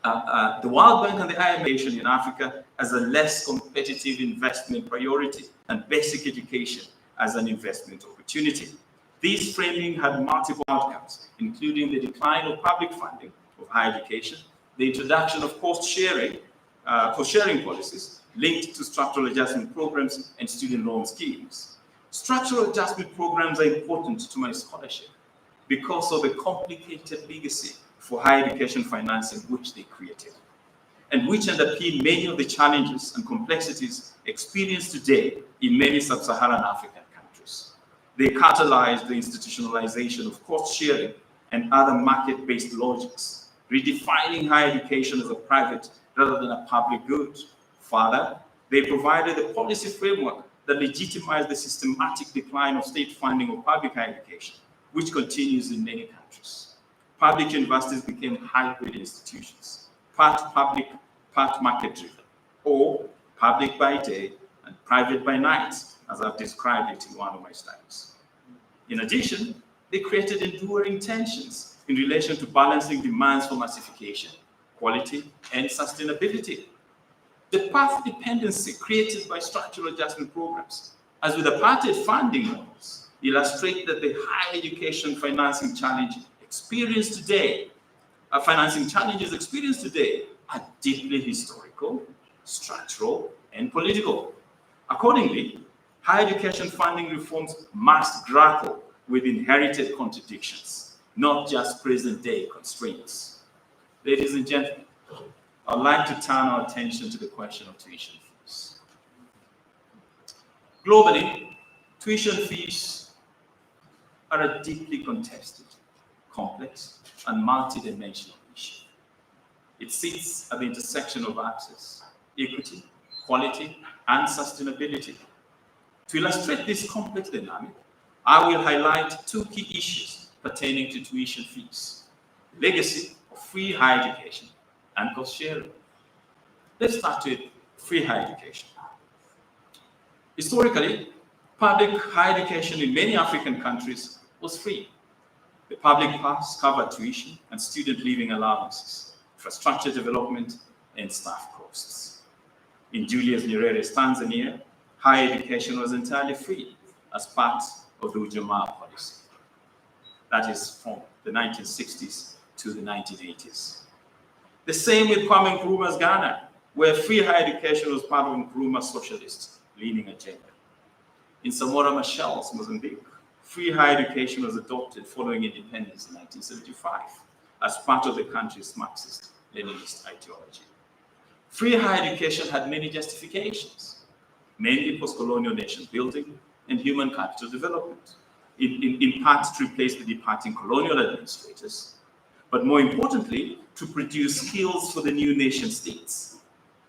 The World Bank and the IMF in Africa as a less competitive investment priority and basic education as an investment opportunity. This framing had multiple outcomes, including the decline of public funding of higher education, the introduction of cost-sharing policies linked to structural adjustment programs and student loan schemes. Structural adjustment programs are important to my scholarship because of the complicated legacy for higher education financing which they created, and which underpin many of the challenges and complexities experienced today in many sub-Saharan African countries. They catalyzed the institutionalization of cost sharing and other market-based logics, redefining higher education as a private rather than a public good. Further, they provided a policy framework that legitimized the systematic decline of state funding of public higher education, which continues in many countries. Public universities became hybrid institutions, part public, part market-driven, or public by day and private by night, as I've described it in one of my studies. In addition, they created enduring tensions in relation to balancing demands for massification, quality, and sustainability. The path dependency created by structural adjustment programs, as with apartheid funding models, illustrate that the higher education financing challenges experienced today are deeply historical, structural, and political. Accordingly, higher education funding reforms must grapple with inherited contradictions, not just present-day constraints. Ladies and gentlemen, I'd like to turn our attention to the question of tuition fees. Globally, tuition fees are a deeply contested, complex, and multidimensional issue. It sits at the intersection of access, equity, quality, and sustainability. To illustrate this complex dynamic, I will highlight two key issues pertaining to tuition fees: legacy of free higher education and cost sharing. Let's start with free higher education. Historically, public higher education in many African countries was free. The public pass covered tuition and student living allowances, infrastructure development, and staff costs. In Julius Nyerere's Tanzania, higher education was entirely free as part of the Ujamaa policy. That is from the 1960s to the 1980s. The same with Kwame Nkrumah's Ghana, where free higher education was part of Nkrumah's socialist-leaning agenda. In Samora Machel's Mozambique, free higher education was adopted following independence in 1975 as part of the country's Marxist-Leninist ideology. Free higher education had many justifications, mainly post-colonial nation building and human capital development, in part to replace the departing colonial administrators, but more importantly, to produce skills for the new nation states.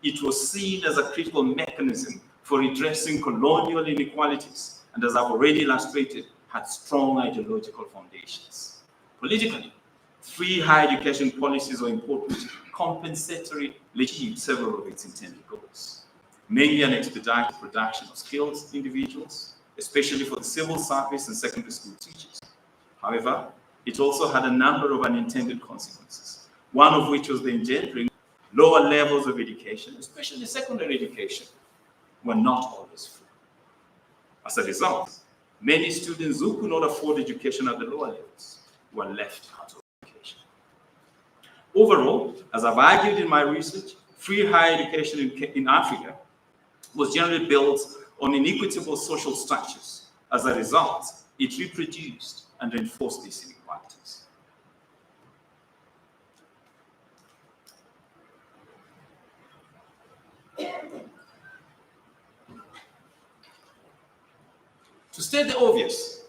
It was seen as a critical mechanism for redressing colonial inequalities, and as I've already illustrated, had strong ideological foundations. Politically, free higher education policies were important, compensatory, achieved several of its intended goals, mainly an expedited production of skilled individuals, especially for the civil service and secondary school teachers. However, it also had a number of unintended consequences, one of which was the engendering lower levels of education, especially secondary education, were not always free. As a result, many students who could not afford education at the lower levels were left out of education. Overall, as I've argued in my research, free higher education in Africa was generally built on inequitable social structures. As a result, it reproduced and reinforced these inequalities. To state the obvious,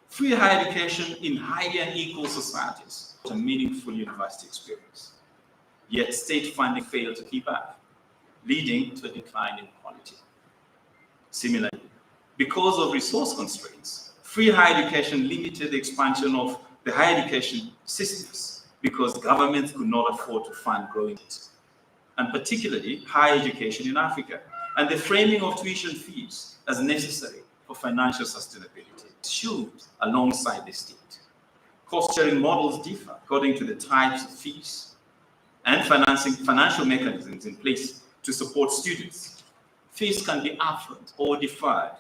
free higher education in highly unequal societies was a meaningful university experience. Yet state funding failed to keep up, leading to a decline in quality. Similarly, because of resource constraints, free higher education limited the expansion of the higher education systems because governments could not afford to fund growing it, and particularly higher education in Africa, and the framing of tuition fees as necessary for financial sustainability should alongside the state. Cost-sharing models differ according to the types of fees and financial mechanisms in place to support students. Fees can be upfront or deferred,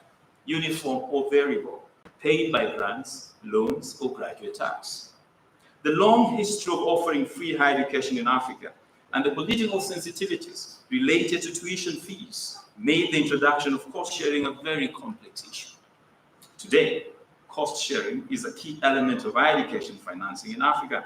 uniform or variable, paid by grants, loans, or graduate tax. The long history of offering free higher education in Africa and the political sensitivities related to tuition fees made the introduction of cost sharing a very complex issue. Today, cost sharing is a key element of higher education financing in Africa.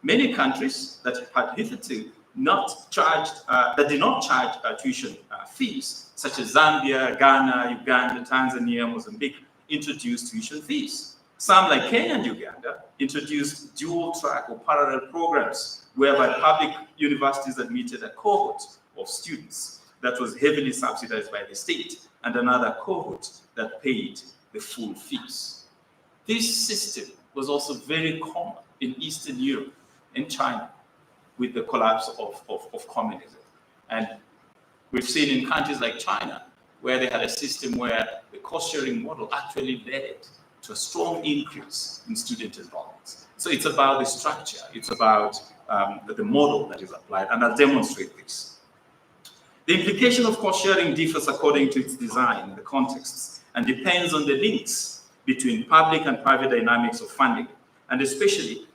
Many countries that had hitherto not charged, that did not charge tuition fees, such as Zambia, Ghana, Uganda, Tanzania, Mozambique, introduced tuition fees. Some, like Kenya and Uganda, introduced dual track or parallel programs, whereby public universities admitted a cohort of students that was heavily subsidized by the state, and another cohort that paid the full fees. This system was also very common in Eastern Europe and China with the collapse of communism. And we've seen in countries like China, where they had a system where the cost-sharing model actually led to a strong increase in student enrollment. So it's about the structure, it's about the model that is applied, and I'll demonstrate this. The implication of cost-sharing differs according to its design and the contexts, and depends on the links between public and private dynamics of funding, and especially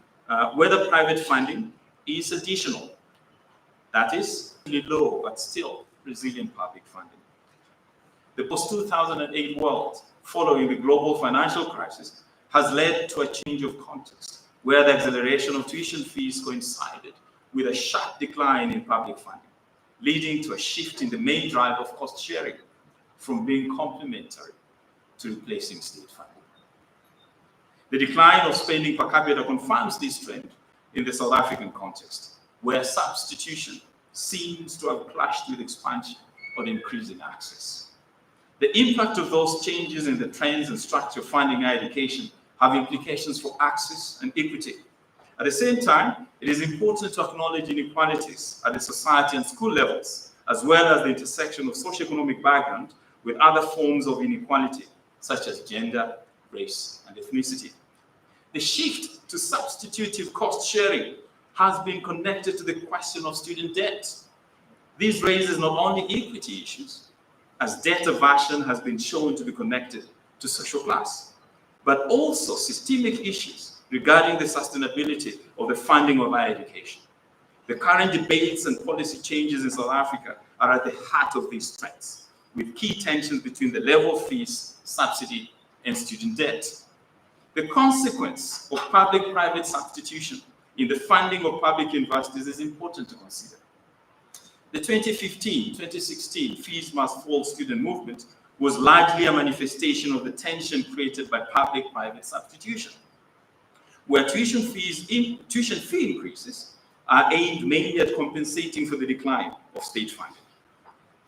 whether private funding is additional, that is, really low but still resilient public funding. The post-2008 world, following the global financial crisis, has led to a change of context, where the acceleration of tuition fees coincided with a sharp decline in public funding, leading to a shift in the main drive of cost sharing from being complementary to replacing state funding. The decline of spending per capita confirms this trend in the South African context, where substitution seems to have clashed with expansion or increasing access. The impact of those changes in the trends and structure of funding higher education have implications for access and equity. At the same time, it is important to acknowledge inequalities at the society and school levels, as well as the intersection of socioeconomic background with other forms of inequality, such as gender, race, and ethnicity. The shift to substitutive cost sharing has been connected to the question of student debt. This raises not only equity issues, as debt aversion has been shown to be connected to social class, but also systemic issues regarding the sustainability of the funding of higher education. The current debates and policy changes in South Africa are at the heart of these trends, with key tensions between the level of fees, subsidy, and student debt. The consequence of public-private substitution in the funding of public universities is important to consider. The 2015-2016 Fees Must Fall student movement was largely a manifestation of the tension created by public-private substitution, where tuition fee increases are aimed mainly at compensating for the decline of state funding.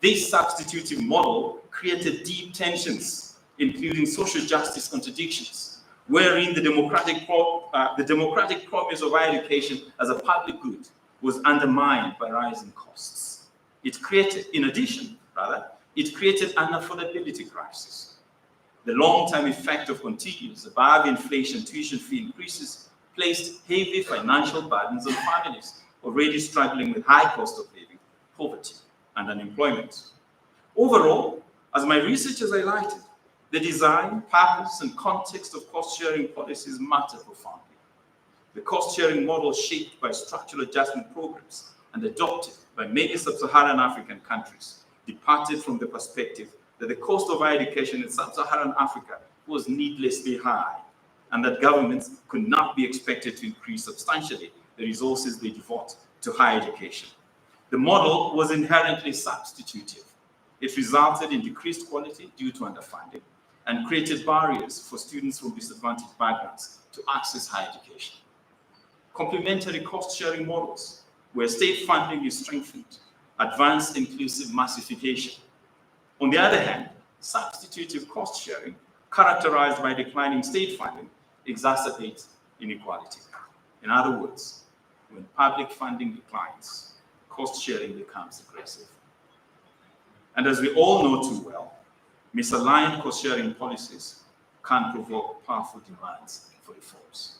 This substitutive model created deep tensions, including social justice contradictions, wherein the democratic promise of higher education as a public good was undermined by rising costs. It created an affordability crisis. The long-term effect of continuous above-inflation tuition fee increases placed heavy financial burdens on families already struggling with high cost of living, poverty, and unemployment. Overall, as my research has highlighted, the design, purpose, and context of cost-sharing policies matter profoundly. The cost-sharing model shaped by structural adjustment programs and adopted by many sub-Saharan African countries departed from the perspective that the cost of higher education in sub-Saharan Africa was needlessly high and that governments could not be expected to increase substantially the resources they devote to higher education. The model was inherently substitutive. It resulted in decreased quality due to underfunding and created barriers for students from disadvantaged backgrounds to access higher education. Complementary cost-sharing models, where state funding is strengthened, advance inclusive massification. On the other hand, substitutive cost-sharing, characterized by declining state funding, exacerbates inequality. In other words, when public funding declines, cost-sharing becomes aggressive. And as we all know too well, misaligned cost-sharing policies can provoke powerful demands for reforms.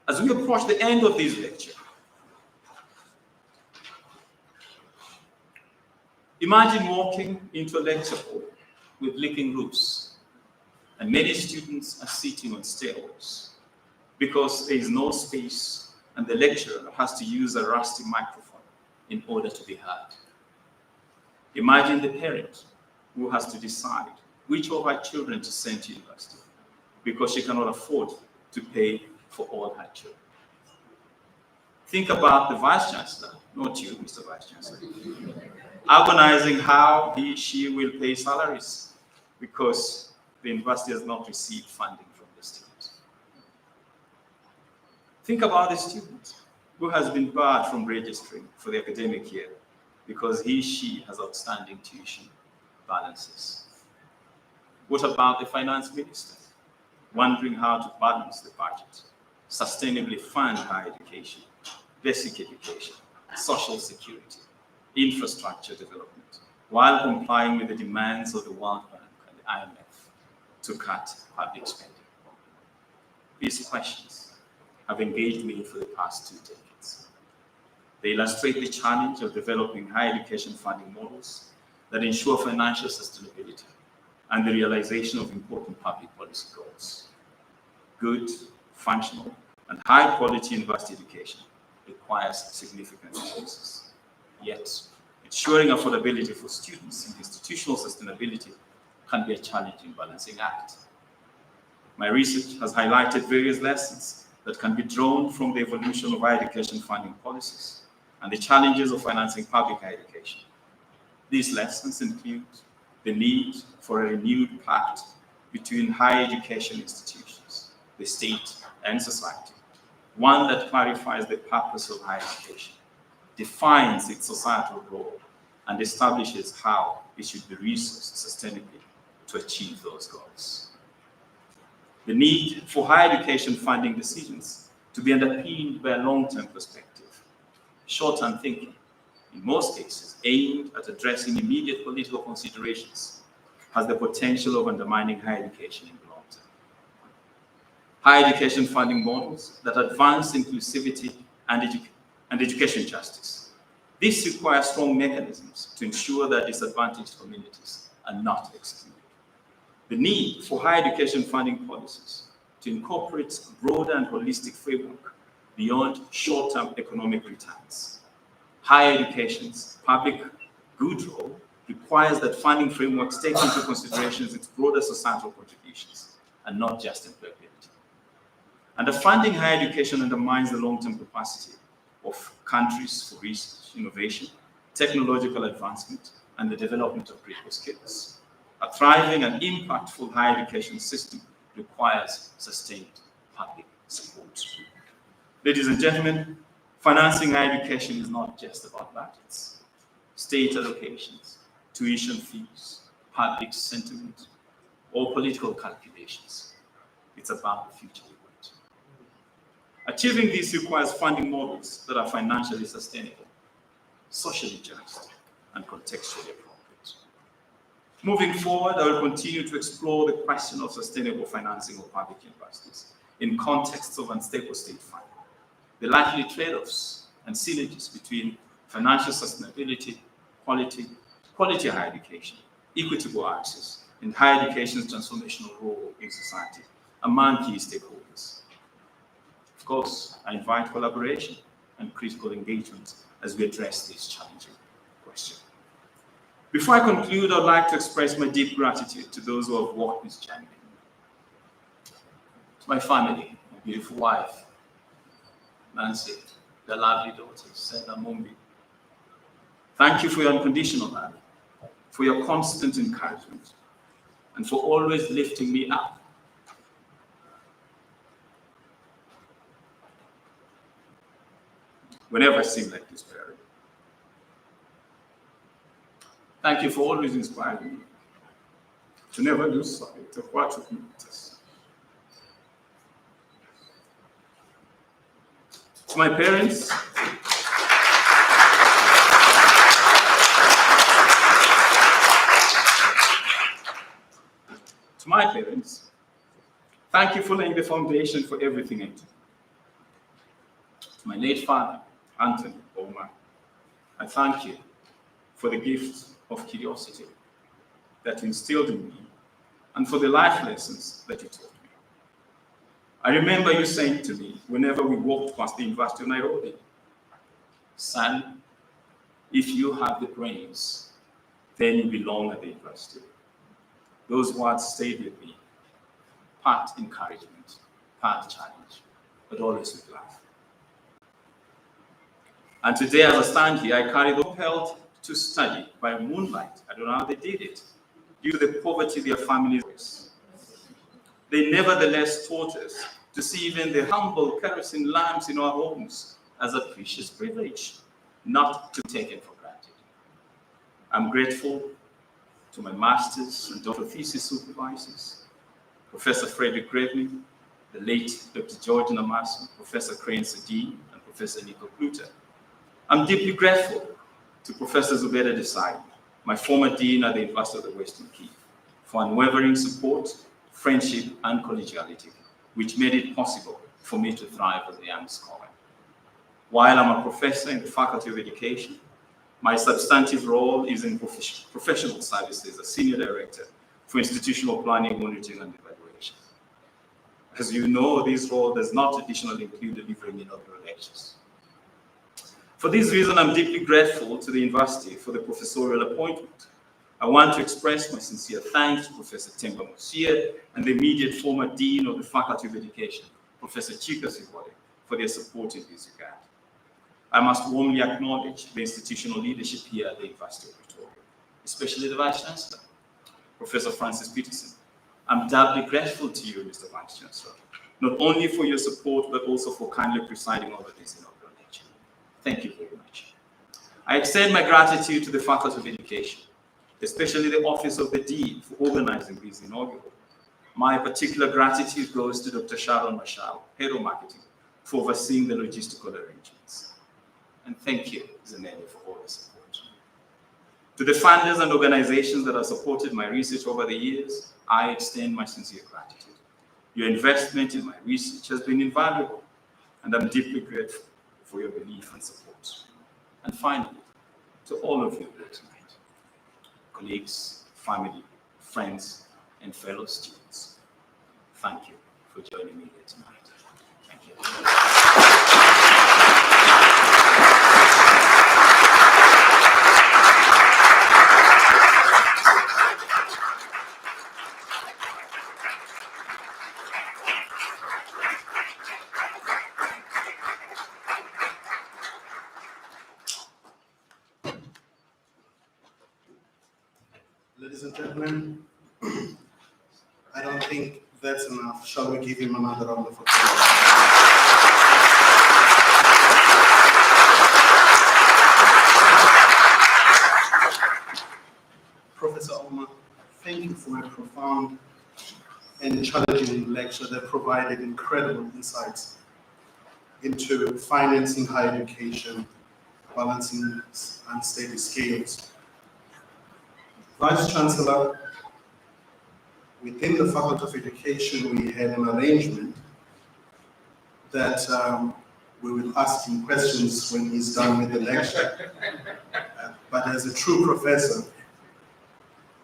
As we approach the end of this lecture, imagine walking into a lecture hall with leaking roofs, and many students are sitting on stairwells because there is no space and the lecturer has to use a rusty microphone in order to be heard. Imagine the parent who has to decide which of her children to send to university because she cannot afford to pay for all her children. Think about the Vice Chancellor, not you, Mr. Vice Chancellor, agonizing how he or she will pay salaries because the university has not received funding from the state. Think about the student who has been barred from registering for the academic year because he or she has outstanding tuition balances. What about the finance minister, wondering how to balance the budget, sustainably fund higher education, basic education, social security, infrastructure development, while complying with the demands of the World Bank and the IMF to cut public spending? These questions have engaged me for the past 2 decades. They illustrate the challenge of developing higher education funding models that ensure financial sustainability and the realization of important public policy goals. Good, functional, and high-quality university education requires significant resources. Yet, ensuring affordability for students and institutional sustainability can be a challenging balancing act. My research has highlighted various lessons that can be drawn from the evolution of higher education funding policies and the challenges of financing public higher education. These lessons include the need for a renewed pact between higher education institutions, the state, and society, one that clarifies the purpose of higher education, defines its societal role, and establishes how it should be resourced sustainably to achieve those goals. The need for higher education funding decisions to be underpinned by a long-term perspective, short-term thinking, in most cases aimed at addressing immediate political considerations, has the potential of undermining higher education in the long term. Higher education funding models that advance inclusivity and education justice. This requires strong mechanisms to ensure that disadvantaged communities are not excluded. The need for higher education funding policies to incorporate a broader and holistic framework beyond short-term economic returns. Higher education's public good role requires that funding frameworks take into consideration its broader societal contributions and not just employability. Underfunding higher education undermines the long-term capacity of countries for research, innovation, technological advancement, and the development of critical skills. A thriving and impactful higher education system requires sustained public support. Ladies and gentlemen, financing higher education is not just about budgets. State allocations, tuition fees, public sentiment, or political calculations. It's about the future we want. Achieving this requires funding models that are financially sustainable, socially just, and contextually appropriate. Moving forward, I will continue to explore the question of sustainable financing of public universities in contexts of unstable state funding, the likely trade-offs and synergies between financial sustainability, quality higher education, equitable access, and higher education's transformational role in society among key stakeholders. Of course, I invite collaboration and critical engagement as we address this challenging question. Before I conclude, I'd like to express my deep gratitude to those who have walked this journey. To my family, my beautiful wife, Nancy, their lovely daughters, Sarah Mumbi. Thank you for your unconditional love, for your constant encouragement, and for always lifting me up. Whenever I seem like despair. Thank you for always inspiring me to never lose sight of what it means. To my parents, thank you for laying the foundation for everything I do. To my late father, Anthony Ouma, I thank you for the gift of curiosity that you instilled in me and for the life lessons that you taught me. I remember you saying to me whenever we walked past the University of Nairobi, son, if you have the brains, then you belong at the university. Those words stayed with me, part encouragement, part challenge, but always with love. And today, as I stand here, I carry the compelled to study by moonlight. I don't know how they did it, due to the poverty their families face. They nevertheless taught us to see even the humble kerosene lamps in our homes as a precious privilege, not to take it for granted. I'm grateful to my master's and doctoral thesis supervisors, Professor Frederick Gravening, the late Dr. George Namasu, Professor Crane Sadine, and Professor Nico Kluter. I'm deeply grateful to Professor Zubeda Desai, my former dean at the University of the Western Cape, for unwavering support, friendship, and collegiality, which made it possible for me to thrive as a young scholar. While I'm a professor in the Faculty of Education, my substantive role is in professional services as Senior Director for Institutional Planning, Monitoring, and Evaluation. As you know, this role does not traditionally include delivering inaugural lectures. For this reason, I'm deeply grateful to the university for the professorial appointment. I want to express my sincere thanks to Professor Temba Musia and the immediate former Dean of the Faculty of Education, Professor Chika Sibole, for their support in this regard. I must warmly acknowledge the institutional leadership here at the University of Pretoria, especially the Vice Chancellor, Professor Francis Peterson. I'm doubly grateful to you, Mr. Vice Chancellor, not only for your support, but also for kindly presiding over this inaugural lecture. Thank you very much. I extend my gratitude to the Faculty of Education, especially the Office of the Dean for organizing this inaugural. My particular gratitude goes to Dr. Sharon Mashal, Head of Marketing, for overseeing the logistical arrangements. And thank you, Zanelli, for all the support. To the funders and organizations that have supported my research over the years, I extend my sincere gratitude. Your investment in my research has been invaluable, and I'm deeply grateful for your belief and support. And finally, to all of you here tonight, colleagues, family, friends, and fellow students, thank you for joining me here tonight. Thank you. Ladies and gentlemen, I don't think that's enough. Shall we give him another round of applause? Professor Ouma, thank you for a profound and challenging lecture that provided incredible insights into financing higher education, balancing unsteady scales. Vice Chancellor, within the Faculty of Education, we had an arrangement that we will ask him questions when he's done with the lecture. But as a true professor,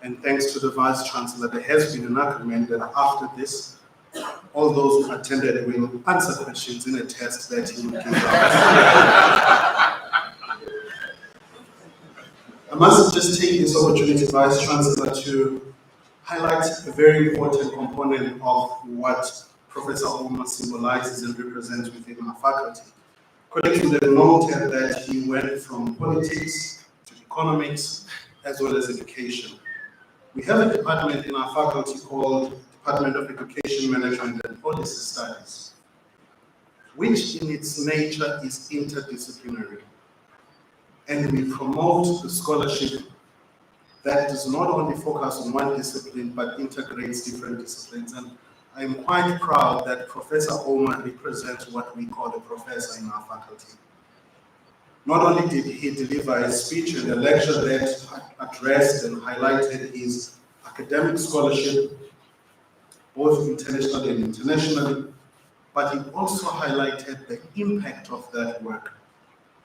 and thanks to the Vice Chancellor, there has been an agreement that after this, all those who attended will answer questions in a test that he will give out. I must just take this opportunity, Vice Chancellor, to highlight a very important component of what Professor Ouma symbolizes and represents within our faculty. Colleagues will have noted that he went from politics to economics as well as education. We have a department in our faculty called Department of Education Management and Policy Studies, which in its nature is interdisciplinary. And we promote the scholarship that does not only focus on one discipline, but integrates different disciplines. And I am quite proud that Professor Ouma represents what we call a professor in our faculty. Not only did he deliver a speech and a lecture that addressed and highlighted his academic scholarship, both internationally and internationally, but he also highlighted the impact of that work,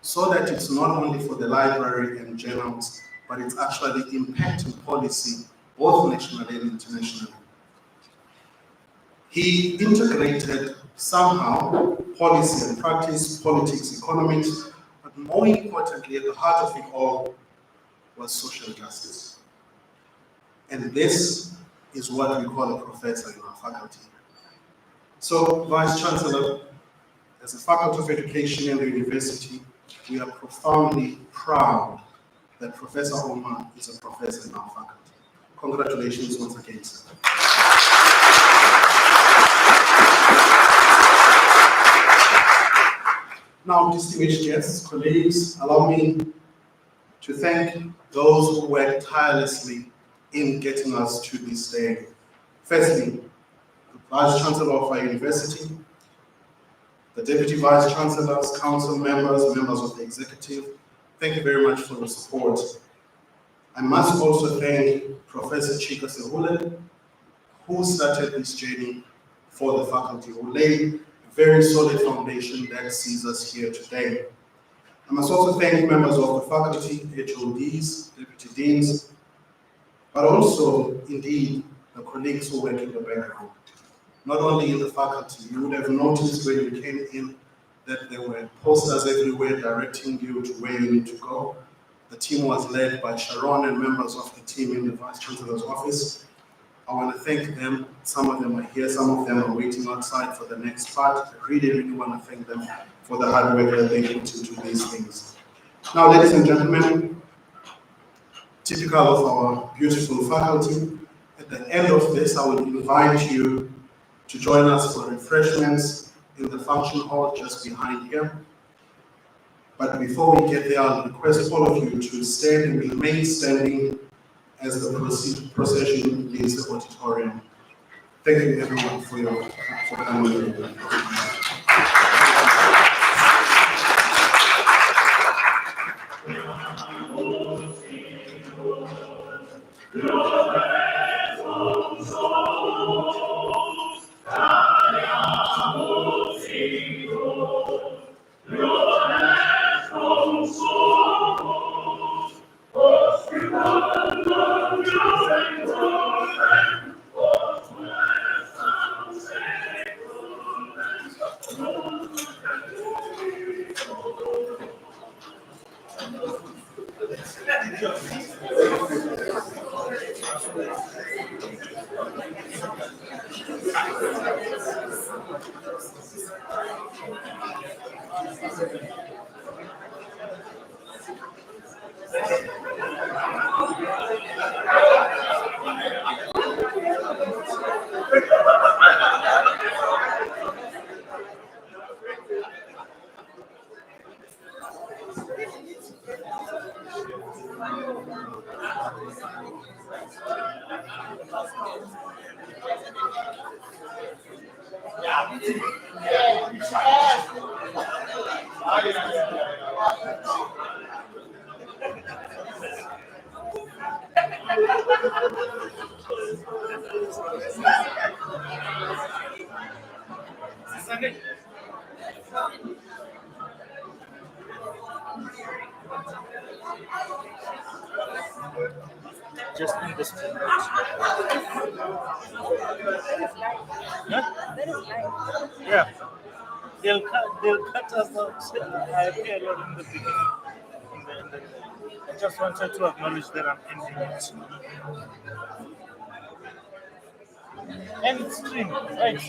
so that it's not only for the library and journals, but it's actually impacting policy, both nationally and internationally. He integrated somehow policy and practice, politics, economics, but more importantly, at the heart of it all was social justice. And this is what we call a professor in our faculty. So, Vice Chancellor, as a Faculty of Education in the university, we are profoundly proud that Professor Ouma is a professor in our faculty. Congratulations once again, sir. Now, distinguished guests, colleagues, allow me to thank those who worked tirelessly in getting us to this day. Firstly, the Vice Chancellor of our university, the Deputy Vice Chancellors, Council members, members of the Executive, thank you very much for your support. I must also thank Professor Chika Sehule, who started this journey for the faculty, who laid a very solid foundation that sees us here today. I must also thank members of the faculty, HODs, deputy deans, but also, indeed, the colleagues who work in the background. Not only in the faculty, you would have noticed when you came in that there were posters everywhere directing you to where you need to go. The team was led by Sharon and members of the team in the Vice Chancellor's office. I want to thank them. Some of them are here, some of them are waiting outside for the next part. I really, really want to thank them for the hard work that they put into these things. Now, ladies and gentlemen, typical of our beautiful faculty, at the end of this, I will invite you to join us for refreshments in the function hall just behind here. But before we get there, I'll request all of you to stand and remain standing as the procession leaves the auditorium. Thank you everyone for coming. Just in this minute. Huh? Yeah. They'll cut us out. I appear a lot in the beginning. I just wanted to acknowledge that I'm ending it. End stream, right?